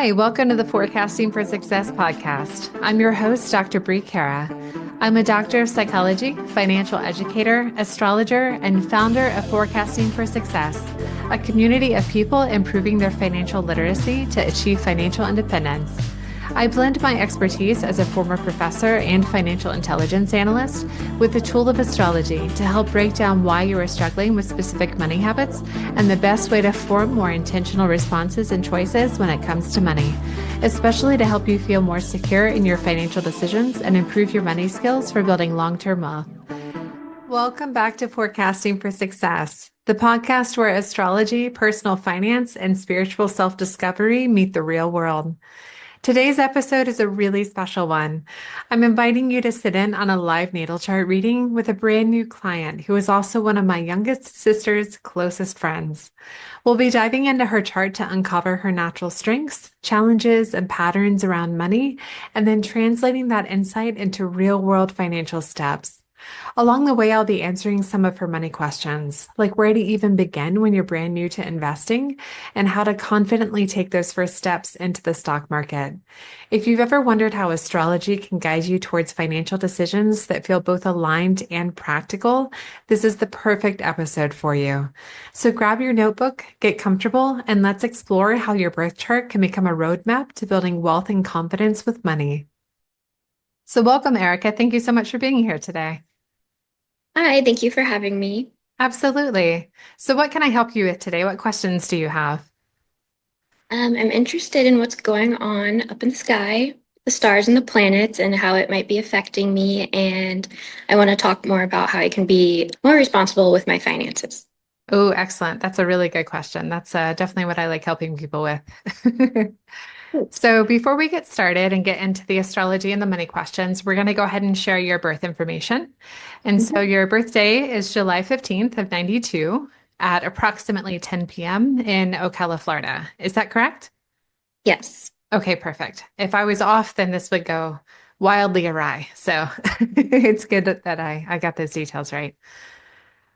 Hi, welcome to the Forecasting for Success podcast. I'm your host, Dr. Brie. I'm a doctor of psychology, financial educator, astrologer, and founder of Forecasting for Success, a community of people improving their financial literacy to achieve financial independence. I blend my expertise as a former professor and financial intelligence analyst with the tool of astrology to help break down why you are struggling with specific money habits and the best way to form more intentional responses and choices when it comes to money, especially to help you feel more secure in your financial decisions and improve your money skills for building long-term wealth. Welcome back to Forecasting for Success, the podcast where astrology, personal finance, and spiritual self-discovery meet the real world. Today's episode is a really special one. I'm inviting you to sit in on a live natal chart reading with a brand new client who is also one of my youngest sister's closest friends. We'll be diving into her chart to uncover her natural strengths, challenges, and patterns around money, and then translating that insight into real-world financial steps. Along the way, I'll be answering some of her money questions, like where to even begin when you're brand new to investing and how to confidently take those first steps into the stock market. If you've ever wondered how astrology can guide you towards financial decisions that feel both aligned and practical, this is the perfect episode for you. So grab your notebook, get comfortable, and let's explore how your birth chart can become a roadmap to building wealth and confidence with money. So welcome, Erica. Thank you so much for being here today. Hi, thank you for having me. Absolutely. So what can I help you with today? What questions do you have? I'm interested in what's going on up in the sky, the stars and the planets, and how it might be affecting me. And I want to talk more about how I can be more responsible with my finances. Oh, excellent. That's a really good question. That's definitely what I like helping people with. So before we get started and get into the astrology and the money questions, we're going to go ahead and share your birth information. And so Mhm. your birthday is July 15th of 92 at approximately 10 p.m. in Ocala, Florida. Is that correct? Yes. Okay, perfect. If I was off, then this would go wildly awry. So it's good that I got those details right.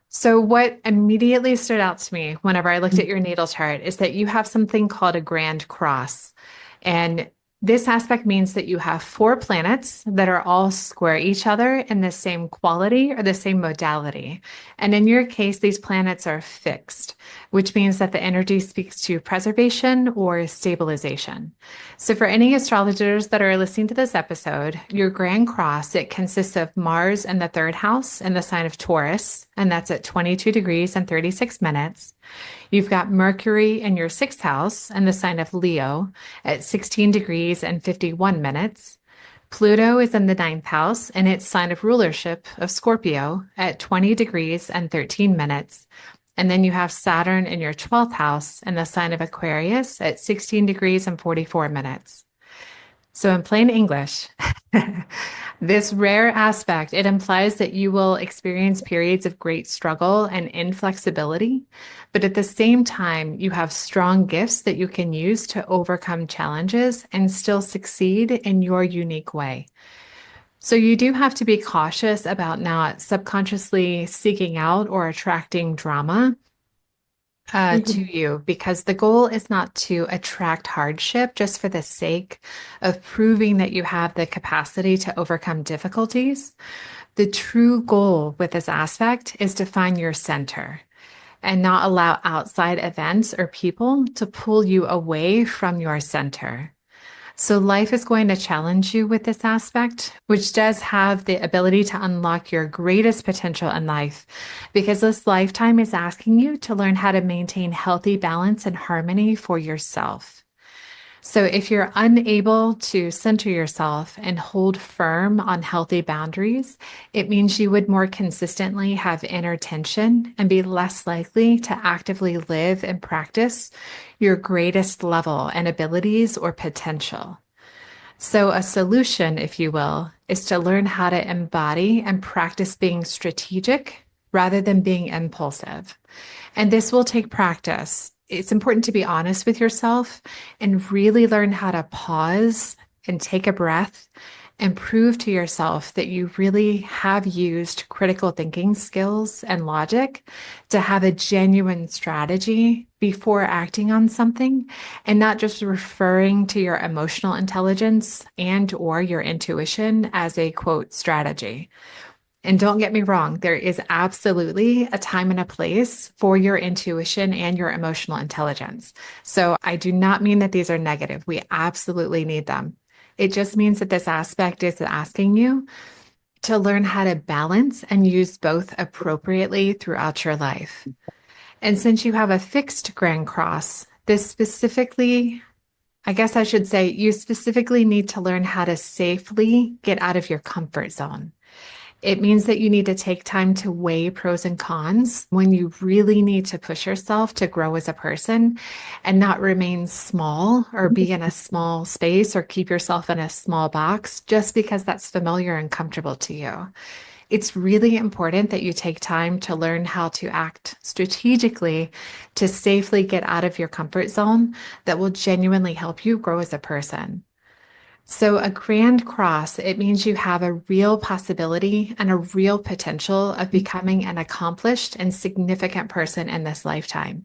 So what immediately stood out to me whenever I looked at your natal chart is that you have something called a grand cross. And this aspect means that you have four planets that are all square each other in the same quality or the same modality. And in your case, these planets are fixed, which means that the energy speaks to preservation or stabilization. So for any astrologers that are listening to this episode, your grand cross, it consists of Mars in the third house in the sign of Taurus, and that's at 22 degrees and 36 minutes. You've got Mercury in your sixth house and the sign of Leo at 16 degrees and 51 minutes. Pluto is in the ninth house and its sign of rulership of Scorpio at 20 degrees and 13 minutes. And then you have Saturn in your 12th house and the sign of Aquarius at 16 degrees and 44 minutes. So in plain English, this rare aspect, it implies that you will experience periods of great struggle and inflexibility, but at the same time, you have strong gifts that you can use to overcome challenges and still succeed in your unique way. So you do have to be cautious about not subconsciously seeking out or attracting drama to Mhm. you because the goal is not to attract hardship just for the sake of proving that you have the capacity to overcome difficulties. The true goal with this aspect is to find your center and not allow outside events or people to pull you away from your center. So life is going to challenge you with this aspect, which does have the ability to unlock your greatest potential in life, because this lifetime is asking you to learn how to maintain healthy balance and harmony for yourself. So if you're unable to center yourself and hold firm on healthy boundaries, it means you would more consistently have inner tension and be less likely to actively live and practice your greatest level and abilities or potential. So a solution, if you will, is to learn how to embody and practice being strategic rather than being impulsive. And this will take practice. It's important to be honest with yourself and really learn how to pause and take a breath and prove to yourself that you really have used critical thinking skills and logic to have a genuine strategy before acting on something and not just referring to your emotional intelligence and or your intuition as a quote strategy. And don't get me wrong, there is absolutely a time and a place for your intuition and your emotional intelligence. So I do not mean that these are negative. We absolutely need them. It just means that this aspect is asking you to learn how to balance and use both appropriately throughout your life. And since you have a fixed Grand Cross, this specifically, I guess I should say, you specifically need to learn how to safely get out of your comfort zone. It means that you need to take time to weigh pros and cons when you really need to push yourself to grow as a person and not remain small or be in a small space or keep yourself in a small box just because that's familiar and comfortable to you. It's really important that you take time to learn how to act strategically to safely get out of your comfort zone that will genuinely help you grow as a person. So, a grand cross, it means you have a real possibility and a real potential of becoming an accomplished and significant person in this lifetime,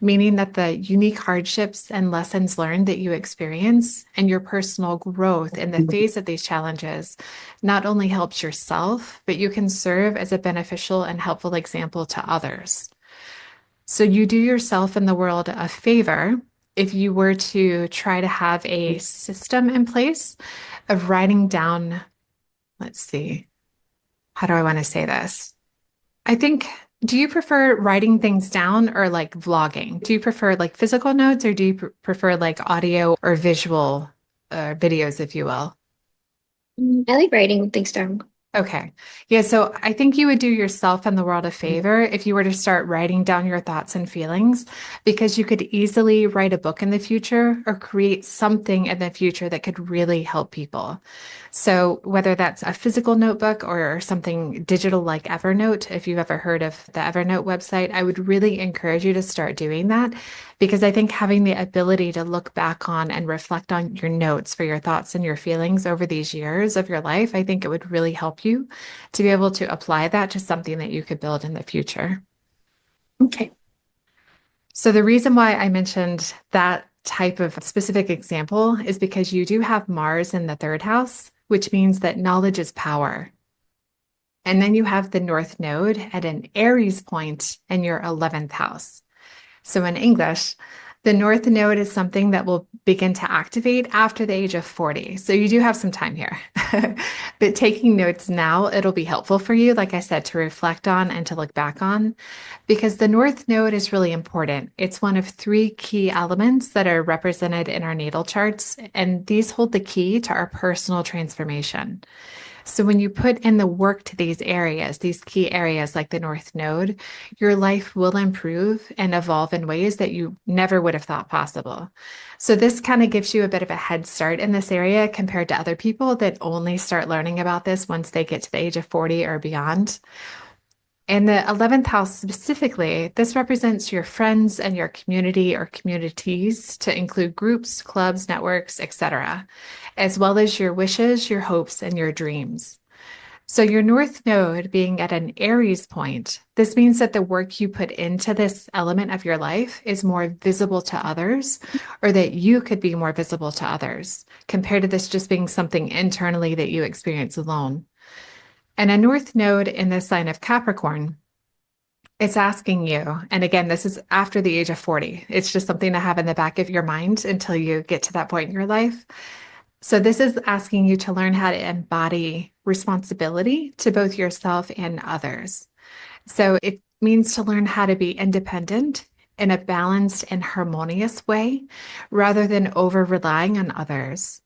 meaning that the unique hardships and lessons learned that you experience and your personal growth in the face of these challenges not only helps yourself, but you can serve as a beneficial and helpful example to others. So, you do yourself and the world a favor if you were to try to have a system in place of writing down, let's see, how do I want to say this? I think, do you prefer writing things down or like vlogging? Do you prefer like physical notes or do you prefer like audio or visual videos, if you will? I like writing things down. Okay. Yeah. So I think you would do yourself and the world a favor if you were to start writing down your thoughts and feelings, because you could easily write a book in the future or create something in the future that could really help people. So whether that's a physical notebook or something digital like Evernote, if you've ever heard of the Evernote website, I would really encourage you to start doing that because I think having the ability to look back on and reflect on your notes for your thoughts and your feelings over these years of your life, I think it would really help you to be able to apply that to something that you could build in the future. Okay. So the reason why I mentioned that type of specific example is because you do have Mars in the third house, which means that knowledge is power. And then you have the North Node at an Aries point in your 11th house. So in English, the North Node is something that will begin to activate after the age of 40. So you do have some time here. But taking notes now, it'll be helpful for you, like I said, to reflect on and to look back on, because the North Node is really important. It's one of three key elements that are represented in our natal charts, and these hold the key to our personal transformation. So when you put in the work to these areas, these key areas like the North Node, your life will improve and evolve in ways that you never would have thought possible. So this kind of gives you a bit of a head start in this area compared to other people that only start learning about this once they get to the age of 40 or beyond. In the 11th house specifically, this represents your friends and your community or communities to include groups, clubs, networks, etc., as well as your wishes, your hopes, and your dreams. So your North Node being at an Aries point, this means that the work you put into this element of your life is more visible to others, or that you could be more visible to others, compared to this just being something internally that you experience alone. And a North Node in the sign of Capricorn, it's asking you, and again, this is after the age of 40. It's just something to have in the back of your mind until you get to that point in your life. So this is asking you to learn how to embody responsibility to both yourself and others. So it means to learn how to be independent in a balanced and harmonious way rather than over relying on others.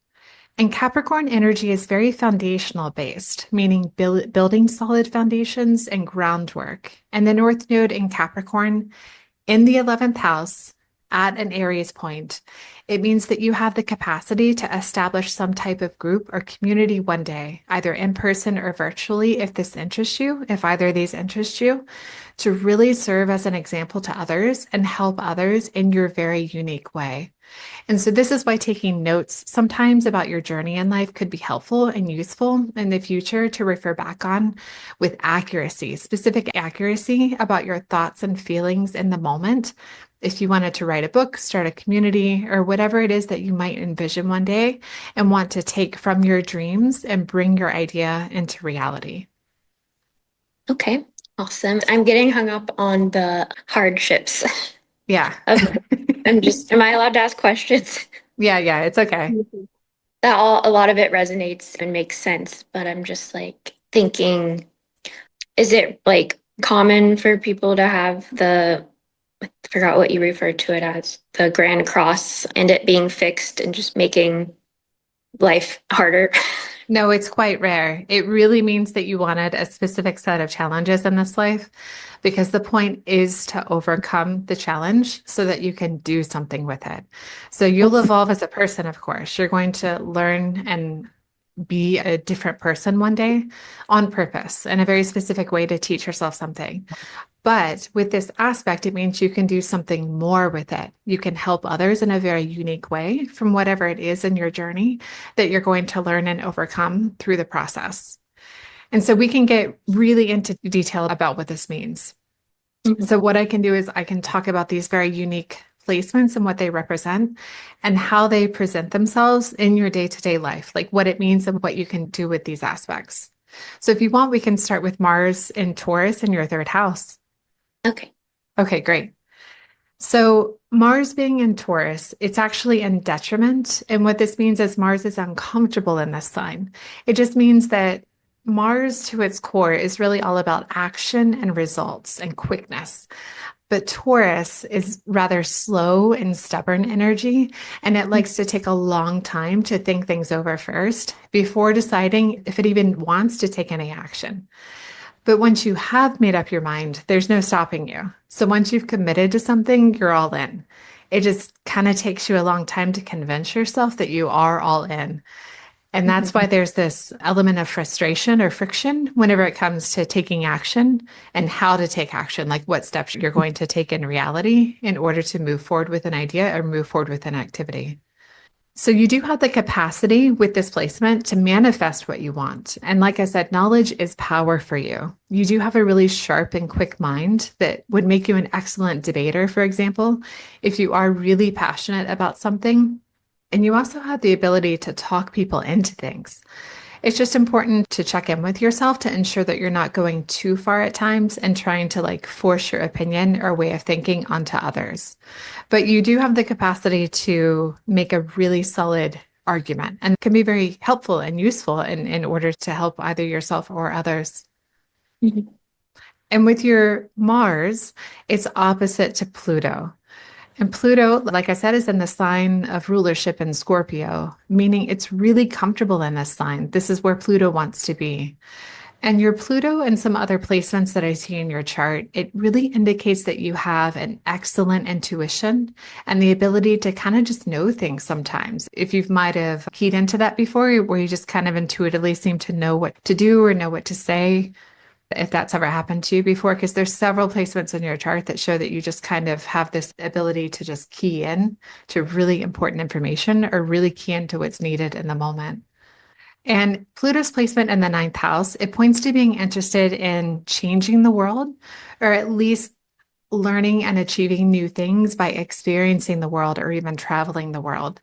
And Capricorn energy is very foundational based, meaning building solid foundations and groundwork. And the North Node in Capricorn in the 11th house at an Aries point, it means that you have the capacity to establish some type of group or community one day, either in person or virtually, if this interests you, if either of these interest you, to really serve as an example to others and help others in your very unique way. And so this is why taking notes sometimes about your journey in life could be helpful and useful in the future to refer back on with accuracy, specific accuracy about your thoughts and feelings in the moment. If you wanted to write a book, start a community, or whatever it is that you might envision one day and want to take from your dreams and bring your idea into reality. Okay, awesome. I'm getting hung up on the hardships. Yeah. Am I allowed to ask questions? Yeah, it's okay. Mhm. A lot of it resonates and makes sense, but I'm just like thinking, is it like common for people to have I forgot what you referred to it as, the Grand Cross and it being fixed and just making life harder? No, it's quite rare. It really means that you wanted a specific set of challenges in this life because the point is to overcome the challenge so that you can do something with it. So you'll evolve as a person, of course. You're going to learn and be a different person one day on purpose in a very specific way to teach yourself something. But with this aspect, it means you can do something more with it. You can help others in a very unique way from whatever it is in your journey that you're going to learn and overcome through the process. And so we can get really into detail about what this means. Mhm. So, what I can do is I can talk about these very unique placements and what they represent and how they present themselves in your day to day life, like what it means and what you can do with these aspects. So, if you want, we can start with Mars in Taurus in your third house. Okay. Okay, great. So Mars being in Taurus, it's actually in detriment. And what this means is Mars is uncomfortable in this sign. It just means that Mars to its core is really all about action and results and quickness. But Taurus is rather slow and stubborn energy, and it likes to take a long time to think things over first before deciding if it even wants to take any action. But once you have made up your mind, there's no stopping you. So once you've committed to something, you're all in. It just kind of takes you a long time to convince yourself that you are all in. And that's why Mhm. there's this element of frustration or friction whenever it comes to taking action and how to take action, like what steps you're going to take in reality in order to move forward with an idea or move forward with an activity. So you do have the capacity with this placement to manifest what you want. And like I said, knowledge is power for you. You do have a really sharp and quick mind that would make you an excellent debater, for example, if you are really passionate about something. And you also have the ability to talk people into things. It's just important to check in with yourself to ensure that you're not going too far at times and trying to like force your opinion or way of thinking onto others. But you do have the capacity to make a really solid argument and can be very helpful and useful in order to help either yourself or others. Mhm. And with your Mars, it's opposite to Pluto. And Pluto, like I said, is in the sign of rulership in Scorpio, meaning it's really comfortable in this sign. This is where Pluto wants to be. And your Pluto and some other placements that I see in your chart, it really indicates that you have an excellent intuition and the ability to kind of just know things sometimes. If you might have keyed into that before, where you just kind of intuitively seem to know what to do or know what to say, if that's ever happened to you before, because there's several placements in your chart that show that you just kind of have this ability to just key in to really important information or really key into what's needed in the moment. And Pluto's placement in the ninth house, it points to being interested in changing the world, or at least learning and achieving new things by experiencing the world or even traveling the world.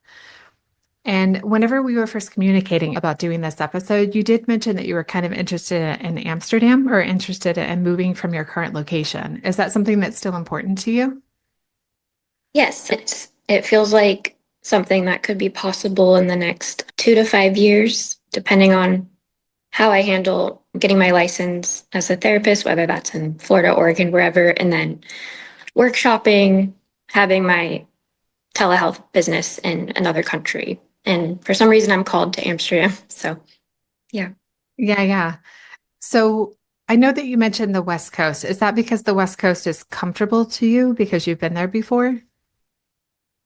And whenever we were first communicating about doing this episode, you did mention that you were kind of interested in Amsterdam or interested in moving from your current location. Is that something that's still important to you? Yes, it feels like something that could be possible in the next 2 to 5 years, depending on how I handle getting my license as a therapist, whether that's in Florida, Oregon, wherever, and then workshopping, having my telehealth business in another country. And for some reason, I'm called to Amsterdam. So, yeah. Yeah. So I know that you mentioned the West Coast. Is that because the West Coast is comfortable to you because you've been there before?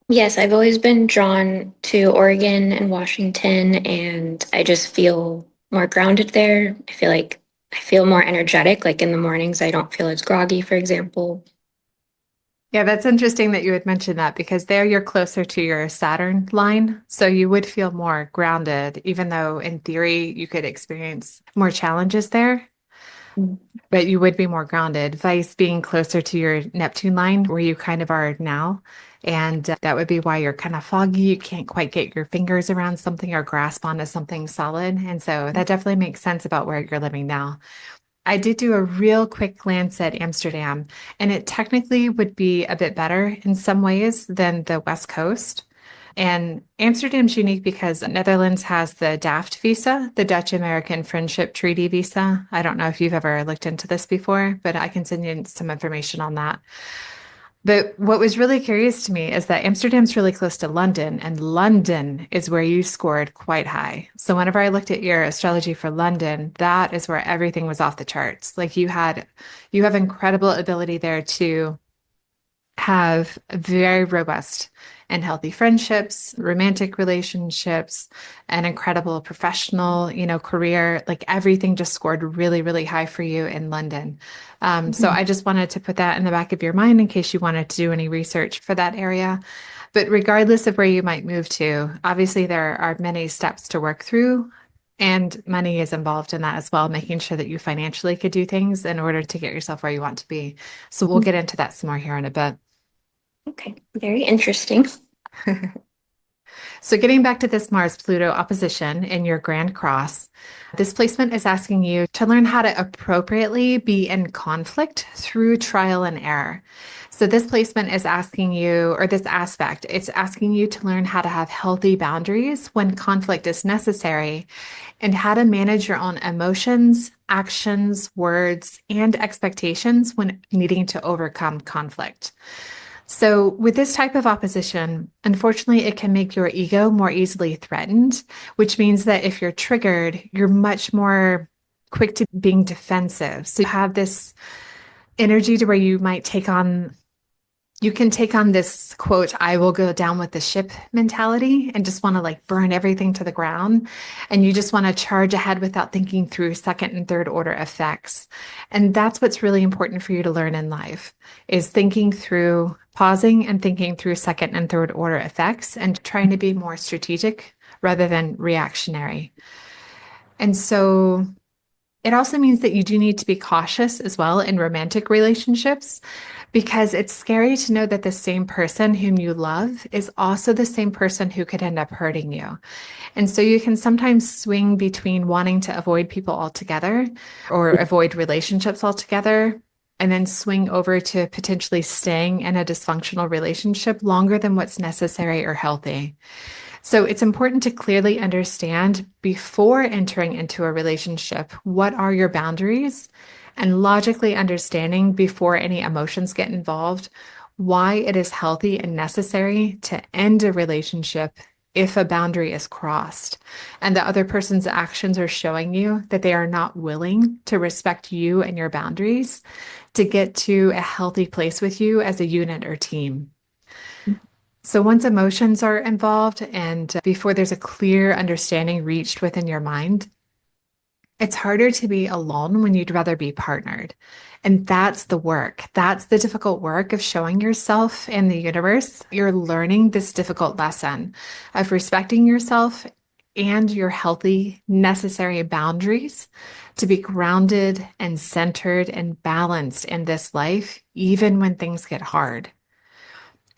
Yes, I've always been drawn to Oregon and Washington, and I just feel more grounded there. I feel like I feel more energetic. Like in the mornings, I don't feel as groggy, for example. Yeah, that's interesting that you would mention that because there you're closer to your Saturn line. So you would feel more grounded, even though in theory you could experience more challenges there, Mm. but you would be more grounded. Vice being closer to your Neptune line where you kind of are now. And that would be why you're kind of foggy. You can't quite get your fingers around something or grasp onto something solid. And so that definitely makes sense about where you're living now. I did do a real quick glance at Amsterdam, and it technically would be a bit better in some ways than the West Coast. And Amsterdam's unique because Netherlands has the DAFT visa, the Dutch American Friendship Treaty visa. I don't know if you've ever looked into this before, but I can send you some information on that. But what was really curious to me is that Amsterdam's really close to London, and London is where you scored quite high. So whenever I looked at your astrology for London, that is where everything was off the charts. Like you have incredible ability there to have very robust and healthy friendships, romantic relationships, an incredible professional, career. Like everything just scored really, really high for you in London. So Mhm. I just wanted to put that in the back of your mind in case you wanted to do any research for that area. But regardless of where you might move to, obviously there are many steps to work through. And money is involved in that as well, making sure that you financially could do things in order to get yourself where you want to be. So we'll get into that some more here in a bit. Okay, very interesting. So, getting back to this Mars Pluto opposition in your Grand Cross, this placement is asking you to learn how to appropriately be in conflict through trial and error. So, this placement is asking you, or this aspect, it's asking you to learn how to have healthy boundaries when conflict is necessary and how to manage your own emotions, actions, words, and expectations when needing to overcome conflict. So, with this type of opposition, unfortunately, it can make your ego more easily threatened, which means that if you're triggered, you're much more quick to being defensive. So, you have this energy to where you can take on this quote, I will go down with the ship mentality and just want to like burn everything to the ground. And you just want to charge ahead without thinking through second and third order effects. And that's what's really important for you to learn in life is thinking through pausing and thinking through second and third order effects and trying to be more strategic rather than reactionary. And so it also means that you do need to be cautious as well in romantic relationships because it's scary to know that the same person whom you love is also the same person who could end up hurting you. And so you can sometimes swing between wanting to avoid people altogether or avoid relationships altogether, and then swing over to potentially staying in a dysfunctional relationship longer than what's necessary or healthy. So it's important to clearly understand before entering into a relationship, what are your boundaries? And logically understanding before any emotions get involved, why it is healthy and necessary to end a relationship if a boundary is crossed and the other person's actions are showing you that they are not willing to respect you and your boundaries to get to a healthy place with you as a unit or team. So once emotions are involved and before there's a clear understanding reached within your mind, it's harder to be alone when you'd rather be partnered. And that's the work. That's the difficult work of showing yourself in the universe. You're learning this difficult lesson of respecting yourself and your healthy, necessary boundaries to be grounded and centered and balanced in this life, even when things get hard.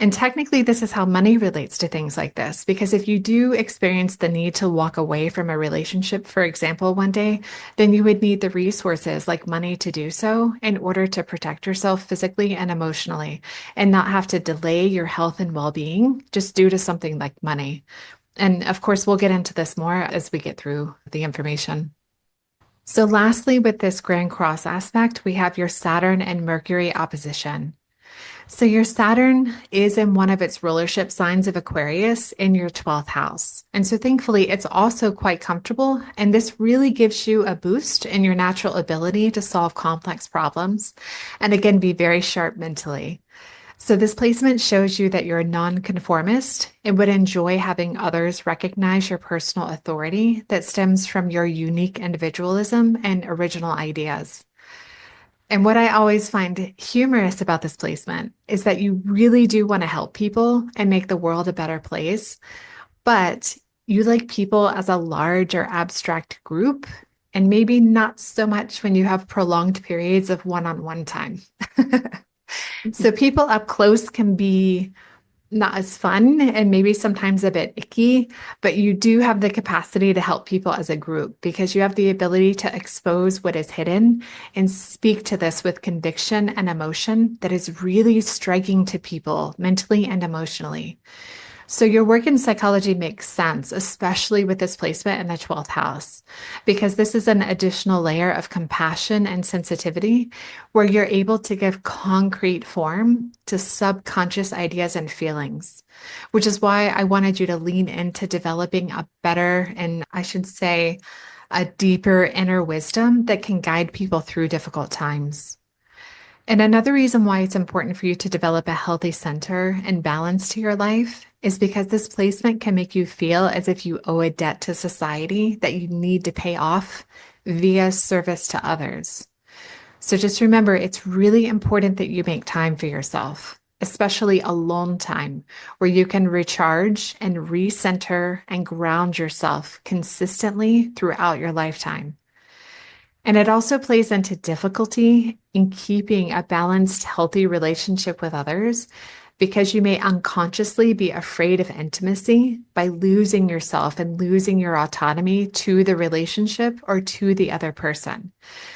And technically, this is how money relates to things like this. Because if you do experience the need to walk away from a relationship, for example, one day, then you would need the resources like money to do so in order to protect yourself physically and emotionally and not have to delay your health and well being just due to something like money. And of course, we'll get into this more as we get through the information. So, lastly, with this Grand Cross aspect, we have your Saturn and Mercury opposition. So your Saturn is in one of its rulership signs of Aquarius in your 12th house. And so thankfully, it's also quite comfortable. And this really gives you a boost in your natural ability to solve complex problems and again, be very sharp mentally. So this placement shows you that you're a nonconformist and would enjoy having others recognize your personal authority that stems from your unique individualism and original ideas. And what I always find humorous about this placement is that you really do want to help people and make the world a better place, but you like people as a large or abstract group, and maybe not so much when you have prolonged periods of one-on-one time. So people up close can be not as fun and maybe sometimes a bit icky, but you do have the capacity to help people as a group because you have the ability to expose what is hidden and speak to this with conviction and emotion that is really striking to people mentally and emotionally. So your work in psychology makes sense, especially with this placement in the 12th house, because this is an additional layer of compassion and sensitivity where you're able to give concrete form to subconscious ideas and feelings, which is why I wanted you to lean into developing a better, and I should say, a deeper inner wisdom that can guide people through difficult times. And another reason why it's important for you to develop a healthy center and balance to your life is because this placement can make you feel as if you owe a debt to society that you need to pay off via service to others. So just remember, it's really important that you make time for yourself, especially alone time where you can recharge and recenter and ground yourself consistently throughout your lifetime. And it also plays into difficulty in keeping a balanced, healthy relationship with others because you may unconsciously be afraid of intimacy by losing yourself and losing your autonomy to the relationship or to the other person.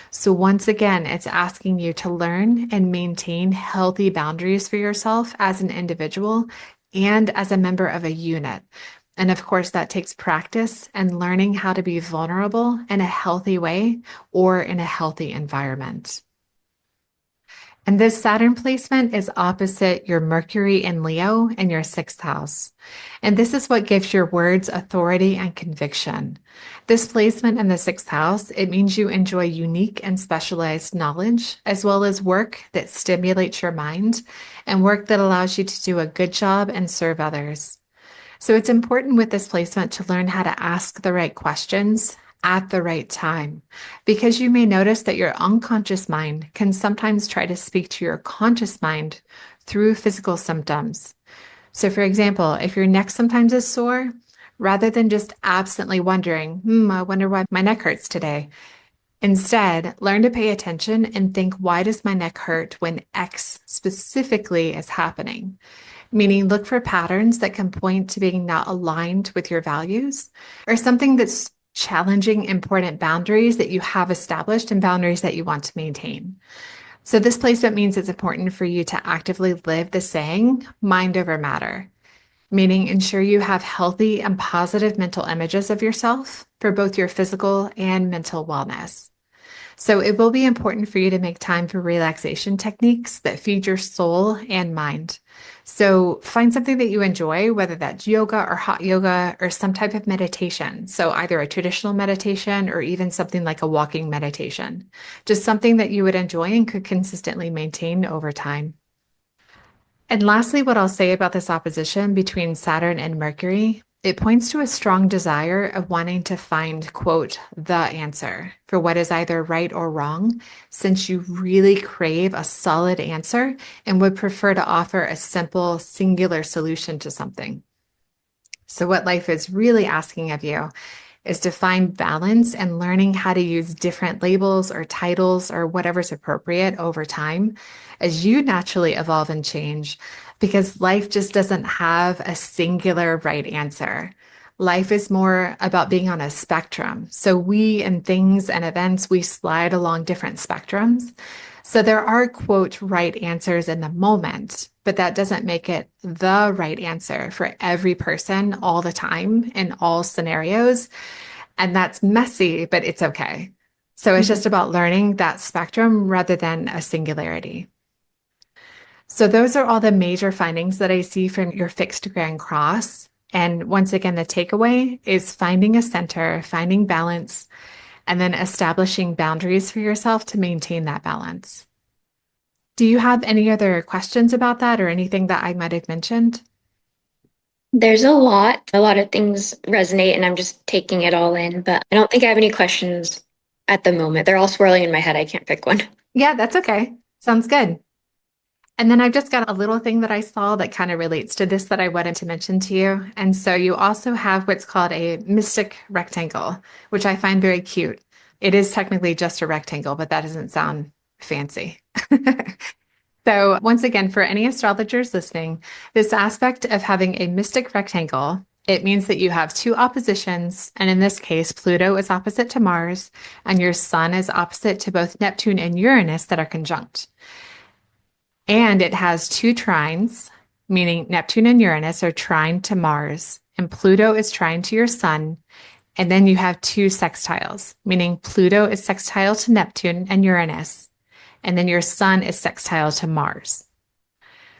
So, once again, it's asking you to learn and maintain healthy boundaries for yourself as an individual and as a member of a unit. And of course, that takes practice and learning how to be vulnerable in a healthy way or in a healthy environment. And this Saturn placement is opposite your Mercury in Leo in your sixth house. And this is what gives your words authority and conviction. This placement in the sixth house, it means you enjoy unique and specialized knowledge, as well as work that stimulates your mind and work that allows you to do a good job and serve others. So it's important with this placement to learn how to ask the right questions at the right time, because you may notice that your unconscious mind can sometimes try to speak to your conscious mind through physical symptoms. So, for example, if your neck sometimes is sore, rather than just absently wondering, I wonder why my neck hurts today. Instead, learn to pay attention and think, why does my neck hurt when X specifically is happening? Meaning, look for patterns that can point to being not aligned with your values or something that's challenging important boundaries that you have established and boundaries that you want to maintain. So, this placement means it's important for you to actively live the saying, mind over matter, meaning ensure you have healthy and positive mental images of yourself for both your physical and mental wellness. So it will be important for you to make time for relaxation techniques that feed your soul and mind. So find something that you enjoy, whether that's yoga or hot yoga or some type of meditation. So either a traditional meditation or even something like a walking meditation. Just something that you would enjoy and could consistently maintain over time. And lastly, what I'll say about this opposition between Saturn and Mercury, it points to a strong desire of wanting to find, quote, the answer for what is either right or wrong, since you really crave a solid answer and would prefer to offer a simple, singular solution to something. So, what life is really asking of you is to find balance and learning how to use different labels or titles or whatever's appropriate over time as you naturally evolve and change, because life just doesn't have a singular right answer. Life is more about being on a spectrum. So we and things and events, we slide along different spectrums. So there are, quote, right answers in the moment, but that doesn't make it the right answer for every person all the time in all scenarios. And that's messy, but it's okay. So it's just about learning that spectrum rather than a singularity. So those are all the major findings that I see from your fixed grand cross. And once again, the takeaway is finding a center, finding balance, and then establishing boundaries for yourself to maintain that balance. Do you have any other questions about that or anything that I might have mentioned? There's a lot of things resonate, and I'm just taking it all in, but I don't think I have any questions at the moment. They're all swirling in my head. I can't pick one. Yeah, that's okay. Sounds good. And then I've just got a little thing that I saw that kind of relates to this that I wanted to mention to you. And so you also have what's called a mystic rectangle, which I find very cute. It is technically just a rectangle, but that doesn't sound fancy. So, once again, for any astrologers listening, this aspect of having a mystic rectangle, it means that you have two oppositions. And in this case, Pluto is opposite to Mars, and your sun is opposite to both Neptune and Uranus that are conjunct. And it has two trines, meaning Neptune and Uranus are trine to Mars, and Pluto is trine to your sun. And then you have two sextiles, meaning Pluto is sextile to Neptune and Uranus, and then your sun is sextile to Mars.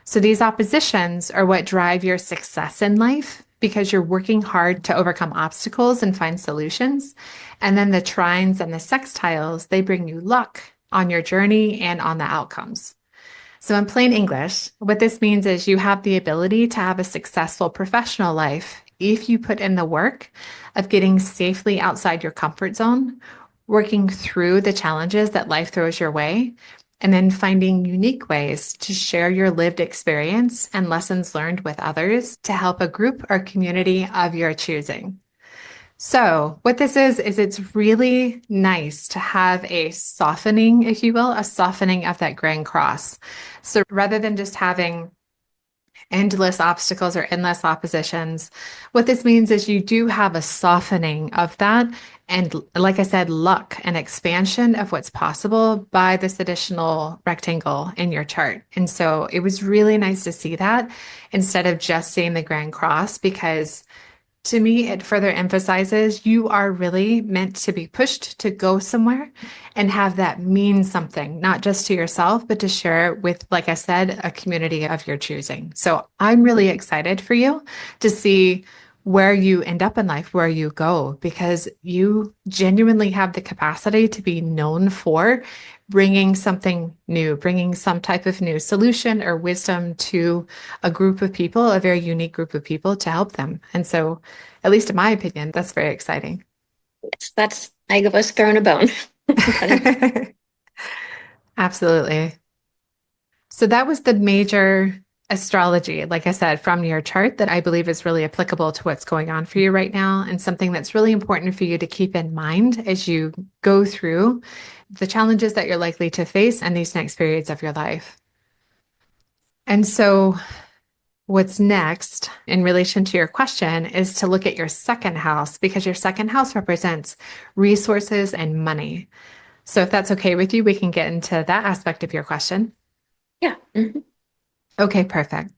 So these oppositions are what drive your success in life because you're working hard to overcome obstacles and find solutions. And then the trines and the sextiles, they bring you luck on your journey and on the outcomes. So, in plain English, what this means is you have the ability to have a successful professional life if you put in the work of getting safely outside your comfort zone, working through the challenges that life throws your way, and then finding unique ways to share your lived experience and lessons learned with others to help a group or community of your choosing. So, what this is it's really nice to have a softening, if you will, a softening of that grand cross. So, rather than just having endless obstacles or endless oppositions, what this means is you do have a softening of that. And, like I said, luck and expansion of what's possible by this additional rectangle in your chart. And so, it was really nice to see that instead of just seeing the grand cross because to me, it further emphasizes you are really meant to be pushed to go somewhere and have that mean something, not just to yourself, but to share it with, like I said, a community of your choosing. So I'm really excited for you to see where you end up in life, where you go, because you genuinely have the capacity to be known for bringing something new, bringing some type of new solution or wisdom to a group of people, a very unique group of people to help them. And so, at least in my opinion, that's very exciting. Yes, that's I was thrown a bone. Absolutely. So that was the major astrology, like I said, from your chart that I believe is really applicable to what's going on for you right now and something that's really important for you to keep in mind as you go through the challenges that you're likely to face and these next periods of your life. And so what's next in relation to your question is to look at your second house because your second house represents resources and money. So if that's okay with you, we can get into that aspect of your question. Yeah. Okay, perfect.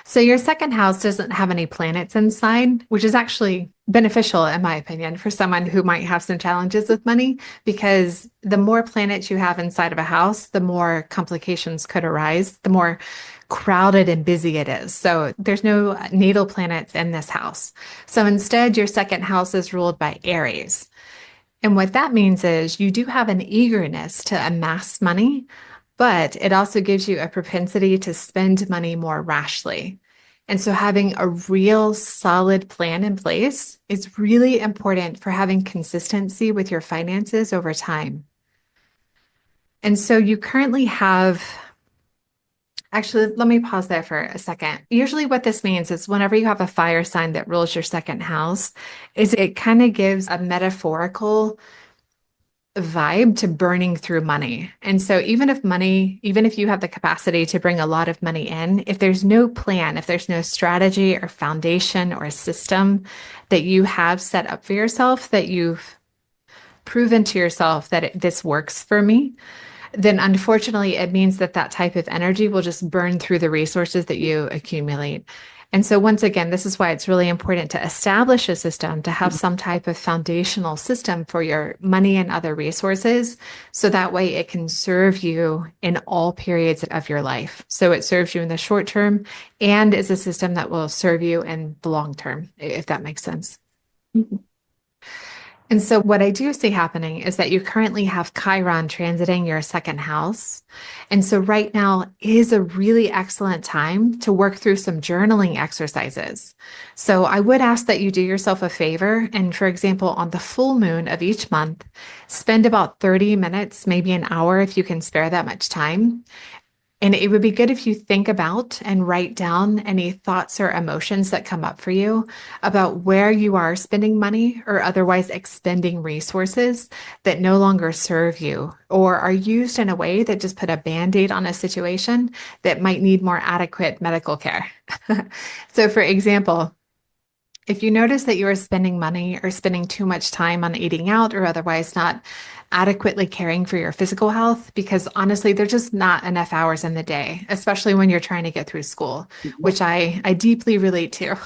So your second house doesn't have any planets inside, which is actually beneficial, in my opinion, for someone who might have some challenges with money, because the more planets you have inside of a house, the more complications could arise, the more crowded and busy it is. So there's no natal planets in this house. So instead, your second house is ruled by Aries. And what that means is you do have an eagerness to amass money, but it also gives you a propensity to spend money more rashly. And so having a real solid plan in place is really important for having consistency with your finances over time. And so you currently have, actually, let me pause there for a second. Usually what this means is whenever you have a fire sign that rules your second house, is it kind of gives a metaphorical vibe to burning through money. And so even if you have the capacity to bring a lot of money in, if there's no plan, if there's no strategy or foundation or system that you have set up for yourself, that you've proven to yourself that this works for me, then unfortunately it means that that type of energy will just burn through the resources that you accumulate. And so once again, this is why it's really important to establish a system, to have some type of foundational system for your money and other resources. So that way it can serve you in all periods of your life. So it serves you in the short term and is a system that will serve you in the long term, if that makes sense. Mhm. And so, what I do see happening is that you currently have Chiron transiting your second house. And so, right now is a really excellent time to work through some journaling exercises. So, I would ask that you do yourself a favor. And for example, on the full moon of each month, spend about 30 minutes, maybe an hour if you can spare that much time. And it would be good if you think about and write down any thoughts or emotions that come up for you about where you are spending money or otherwise expending resources that no longer serve you or are used in a way that just put a band-aid on a situation that might need more adequate medical care. So, for example, if you notice that you are spending money or spending too much time on eating out or otherwise not adequately caring for your physical health, because honestly, there's just not enough hours in the day, especially when you're trying to get through school, which I deeply relate to.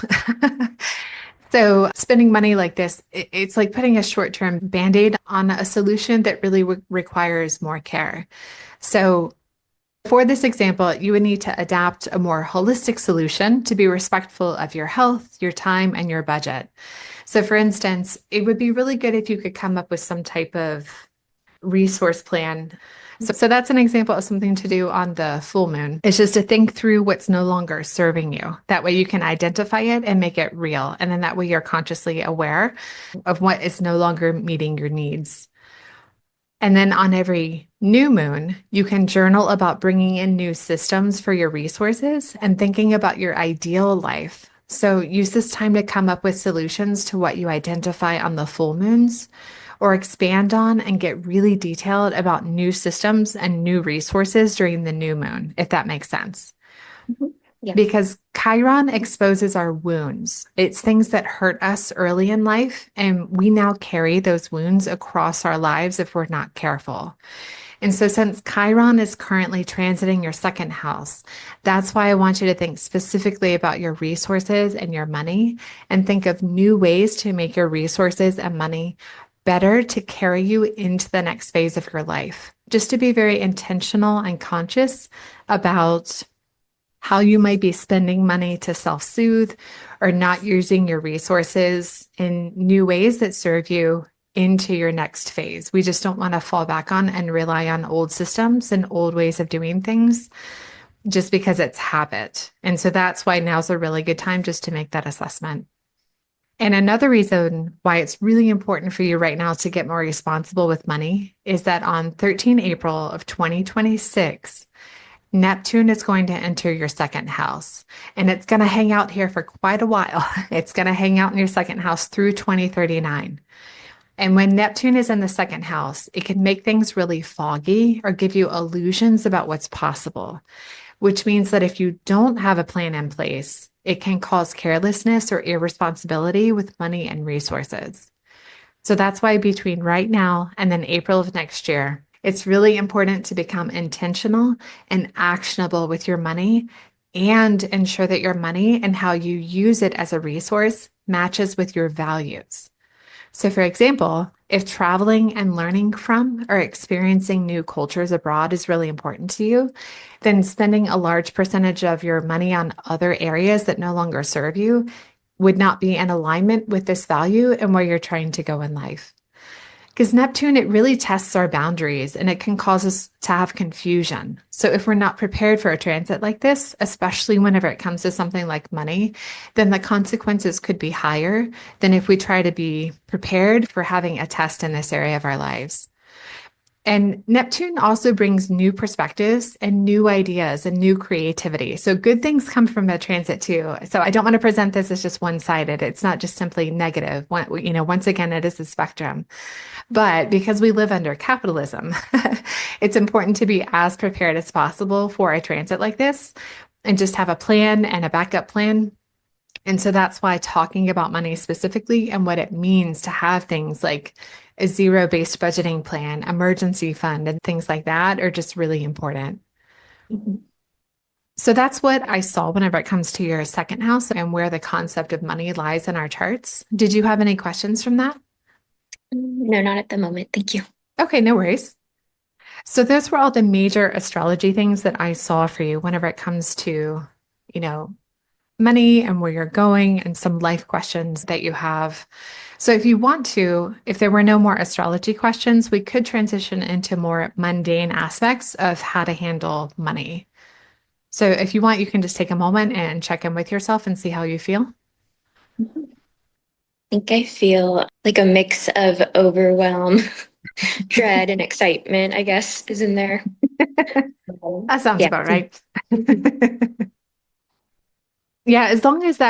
So, spending money like this, it's like putting a short-term band-aid on a solution that really requires more care. So, for this example, you would need to adapt a more holistic solution to be respectful of your health, your time, and your budget. So, for instance, it would be really good if you could come up with some type of resource plan. So that's an example of something to do on the full moon. It's just to think through what's no longer serving you. That way you can identify it and make it real. And then that way you're consciously aware of what is no longer meeting your needs. And then on every new moon, you can journal about bringing in new systems for your resources and thinking about your ideal life. So use this time to come up with solutions to what you identify on the full moons or expand on and get really detailed about new systems and new resources during the new moon, if that makes sense. Mhm. Yeah. Because Chiron exposes our wounds. It's things that hurt us early in life, and we now carry those wounds across our lives if we're not careful. And so, since Chiron is currently transiting your second house, that's why I want you to think specifically about your resources and your money and think of new ways to make your resources and money better to carry you into the next phase of your life. Just to be very intentional and conscious about how you might be spending money to self-soothe or not using your resources in new ways that serve you into your next phase. We just don't want to fall back on and rely on old systems and old ways of doing things just because it's habit. And so that's why now's a really good time just to make that assessment. And another reason why it's really important for you right now to get more responsible with money is that on 13 April of 2026, Neptune is going to enter your second house and it's going to hang out here for quite a while. It's going to hang out in your second house through 2039. And when Neptune is in the second house, it can make things really foggy or give you illusions about what's possible, which means that if you don't have a plan in place, it can cause carelessness or irresponsibility with money and resources. So that's why between right now and then April of next year, it's really important to become intentional and actionable with your money and ensure that your money and how you use it as a resource matches with your values. So, for example, if traveling and learning from or experiencing new cultures abroad is really important to you, then spending a large percentage of your money on other areas that no longer serve you would not be in alignment with this value and where you're trying to go in life. Because Neptune, it really tests our boundaries and it can cause us to have confusion. So if we're not prepared for a transit like this, especially whenever it comes to something like money, then the consequences could be higher than if we try to be prepared for having a test in this area of our lives. And Neptune also brings new perspectives and new ideas and new creativity. So good things come from a transit too. So I don't want to present this as just one-sided. It's not just simply negative. Once again, it is a spectrum. But because we live under capitalism, it's important to be as prepared as possible for a transit like this and just have a plan and a backup plan. And so that's why talking about money specifically and what it means to have things like a zero-based budgeting plan, emergency fund, and things like that are just really important. Mhm. So that's what I saw whenever it comes to your second house and where the concept of money lies in our charts. Did you have any questions from that? No, not at the moment. Thank you. Okay, no worries. So those were all the major astrology things that I saw for you whenever it comes to, you know, money and where you're going and some life questions that you have. So if you want to, if there were no more astrology questions, we could transition into more mundane aspects of how to handle money. So if you want, you can just take a moment and check in with yourself and see how you feel. I think I feel like a mix of overwhelm, dread, and excitement, I guess, is in there. That sounds Yeah. about right. Yeah, as long as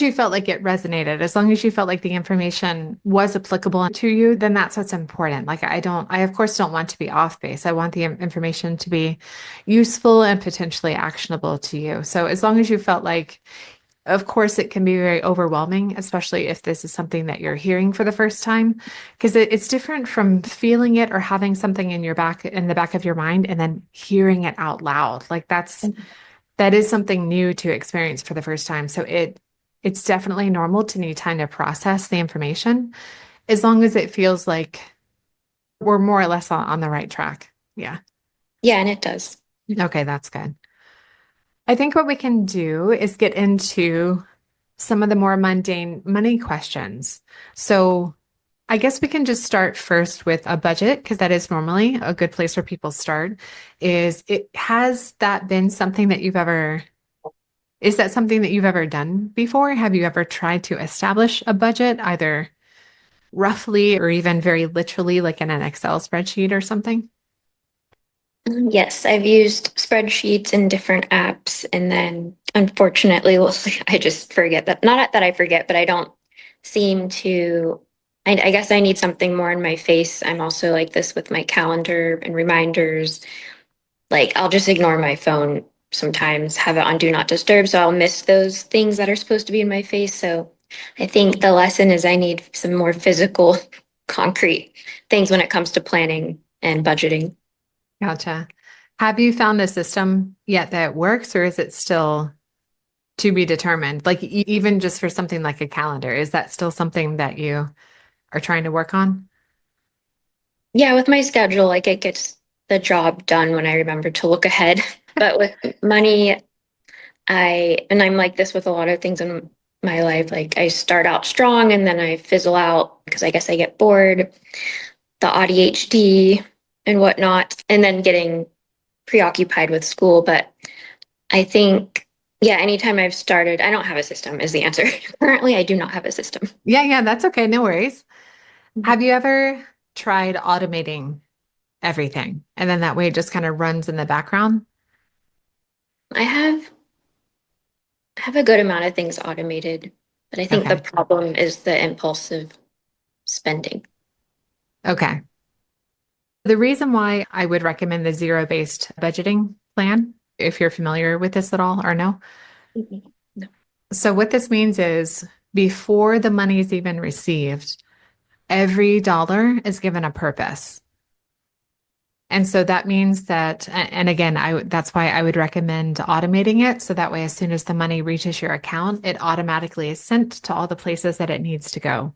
you felt like it resonated, as long as you felt like the information was applicable to you, then that's what's important. Like I of course don't want to be off base. I want the information to be useful and potentially actionable to you. So as long as you felt like, of course, it can be very overwhelming, especially if this is something that you're hearing for the first time, because it's different from feeling it or having something in the back of your mind and then hearing it out loud. Like that is something new to experience for the first time. So it's definitely normal to need time to process the information as long as it feels like we're more or less on the right track. Yeah. Yeah, and it does. Okay, that's good. I think what we can do is get into some of the more mundane money questions. So I guess we can just start first with a budget because that is normally a good place where people start. Has that been something that is that something that you've ever done before? Have you ever tried to establish a budget, either roughly or even very literally, like in an Excel spreadsheet or something? Yes, I've used spreadsheets in different apps, and then unfortunately, well, I just forget that. Not that I forget, but I don't seem to. I guess I need something more in my face. I'm also like this with my calendar and reminders. Like I'll just ignore my phone sometimes, have it on do not disturb, so I'll miss those things that are supposed to be in my face. So I think the lesson is I need some more physical, concrete things when it comes to planning and budgeting. Gotcha. Have you found a system yet that works, or is it still to be determined? Like even just for something like a calendar, is that still something that you are trying to work on? Yeah, with my schedule, like it gets the job done when I remember to look ahead. But with money, I'm like this with a lot of things in my life. Like I start out strong and then I fizzle out because I guess I get bored, the ADHD and whatnot, and then getting preoccupied with school. But I think, yeah, anytime I've started, I don't have a system is the answer. Currently, I do not have a system. Yeah, yeah, that's okay. No worries. Have you ever tried automating everything? And then that way it just kind of runs in the background? I have a good amount of things automated, but I think the Okay. problem is the impulsive spending. Okay. The reason why I would recommend the zero-based budgeting plan, if you're familiar with this at all or no. Mhm. No. So what this means is before the money is even received, every dollar is given a purpose. And so that means that, and again, that's why I would recommend automating it. So that way, as soon as the money reaches your account, it automatically is sent to all the places that it needs to go.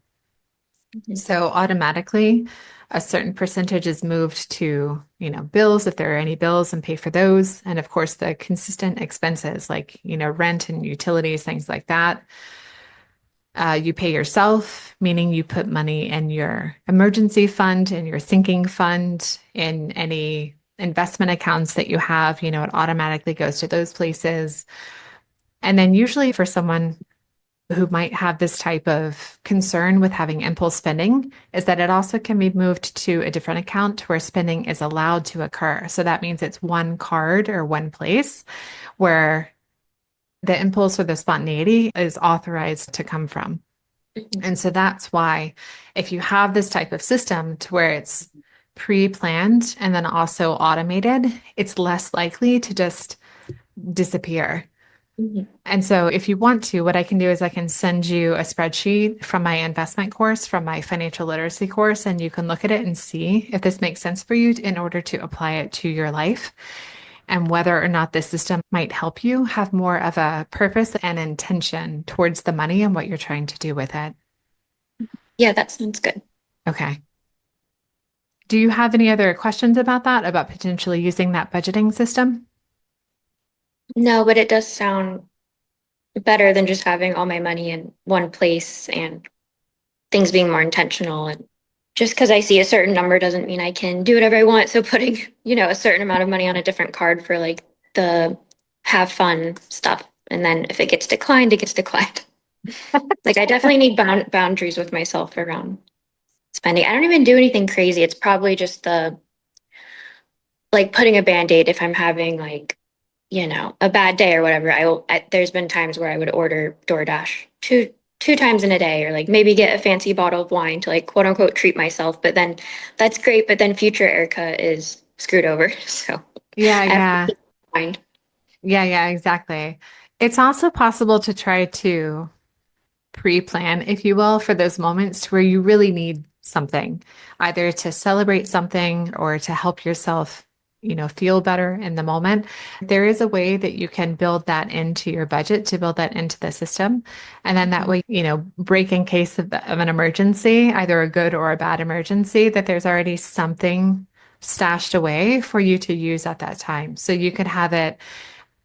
Mhm. So automatically, a certain percentage is moved to, bills if there are any bills and pay for those. And of course, the consistent expenses like, rent and utilities, things like that. You pay yourself, meaning you put money in your emergency fund, in your sinking fund, in any investment accounts that you have, it automatically goes to those places. And then usually for someone who might have this type of concern with having impulse spending is that it also can be moved to a different account where spending is allowed to occur. So that means it's one card or one place where the impulse or the spontaneity is authorized to come from. Mhm. And so that's why if you have this type of system to where it's pre-planned and then also automated, it's less likely to just disappear. Mhm. And so if you want to, what I can do is I can send you a spreadsheet from my investment course, from my financial literacy course, and you can look at it and see if this makes sense for you in order to apply it to your life and whether or not this system might help you have more of a purpose and intention towards the money and what you're trying to do with it. Yeah, that sounds good. Okay. Do you have any other questions about that, about potentially using that budgeting system? No, but it does sound better than just having all my money in one place and things being more intentional. And just because I see a certain number doesn't mean I can do whatever I want. So putting, a certain amount of money on a different card for like the have fun stuff. And then if it gets declined, it gets declined. Like I definitely need boundaries with myself around spending. I don't even do anything crazy. It's probably just the like putting a band-aid if I'm having like, a bad day or whatever. There's been times where I would order DoorDash two times in a day, or like maybe get a fancy bottle of wine to like quote unquote treat myself. But then that's great, but then future Erica is screwed over. So Yeah, I have to yeah. keep in mind. Yeah, yeah, exactly. It's also possible to try to pre-plan, if you will, for those moments where you really need something, either to celebrate something or to help yourself, feel better in the moment. There is a way that you can build that into your budget, to build that into the system. And then that Mhm. way, break in case of an emergency, either a good or a bad emergency, that there's already something stashed away for you to use at that time. So you could have it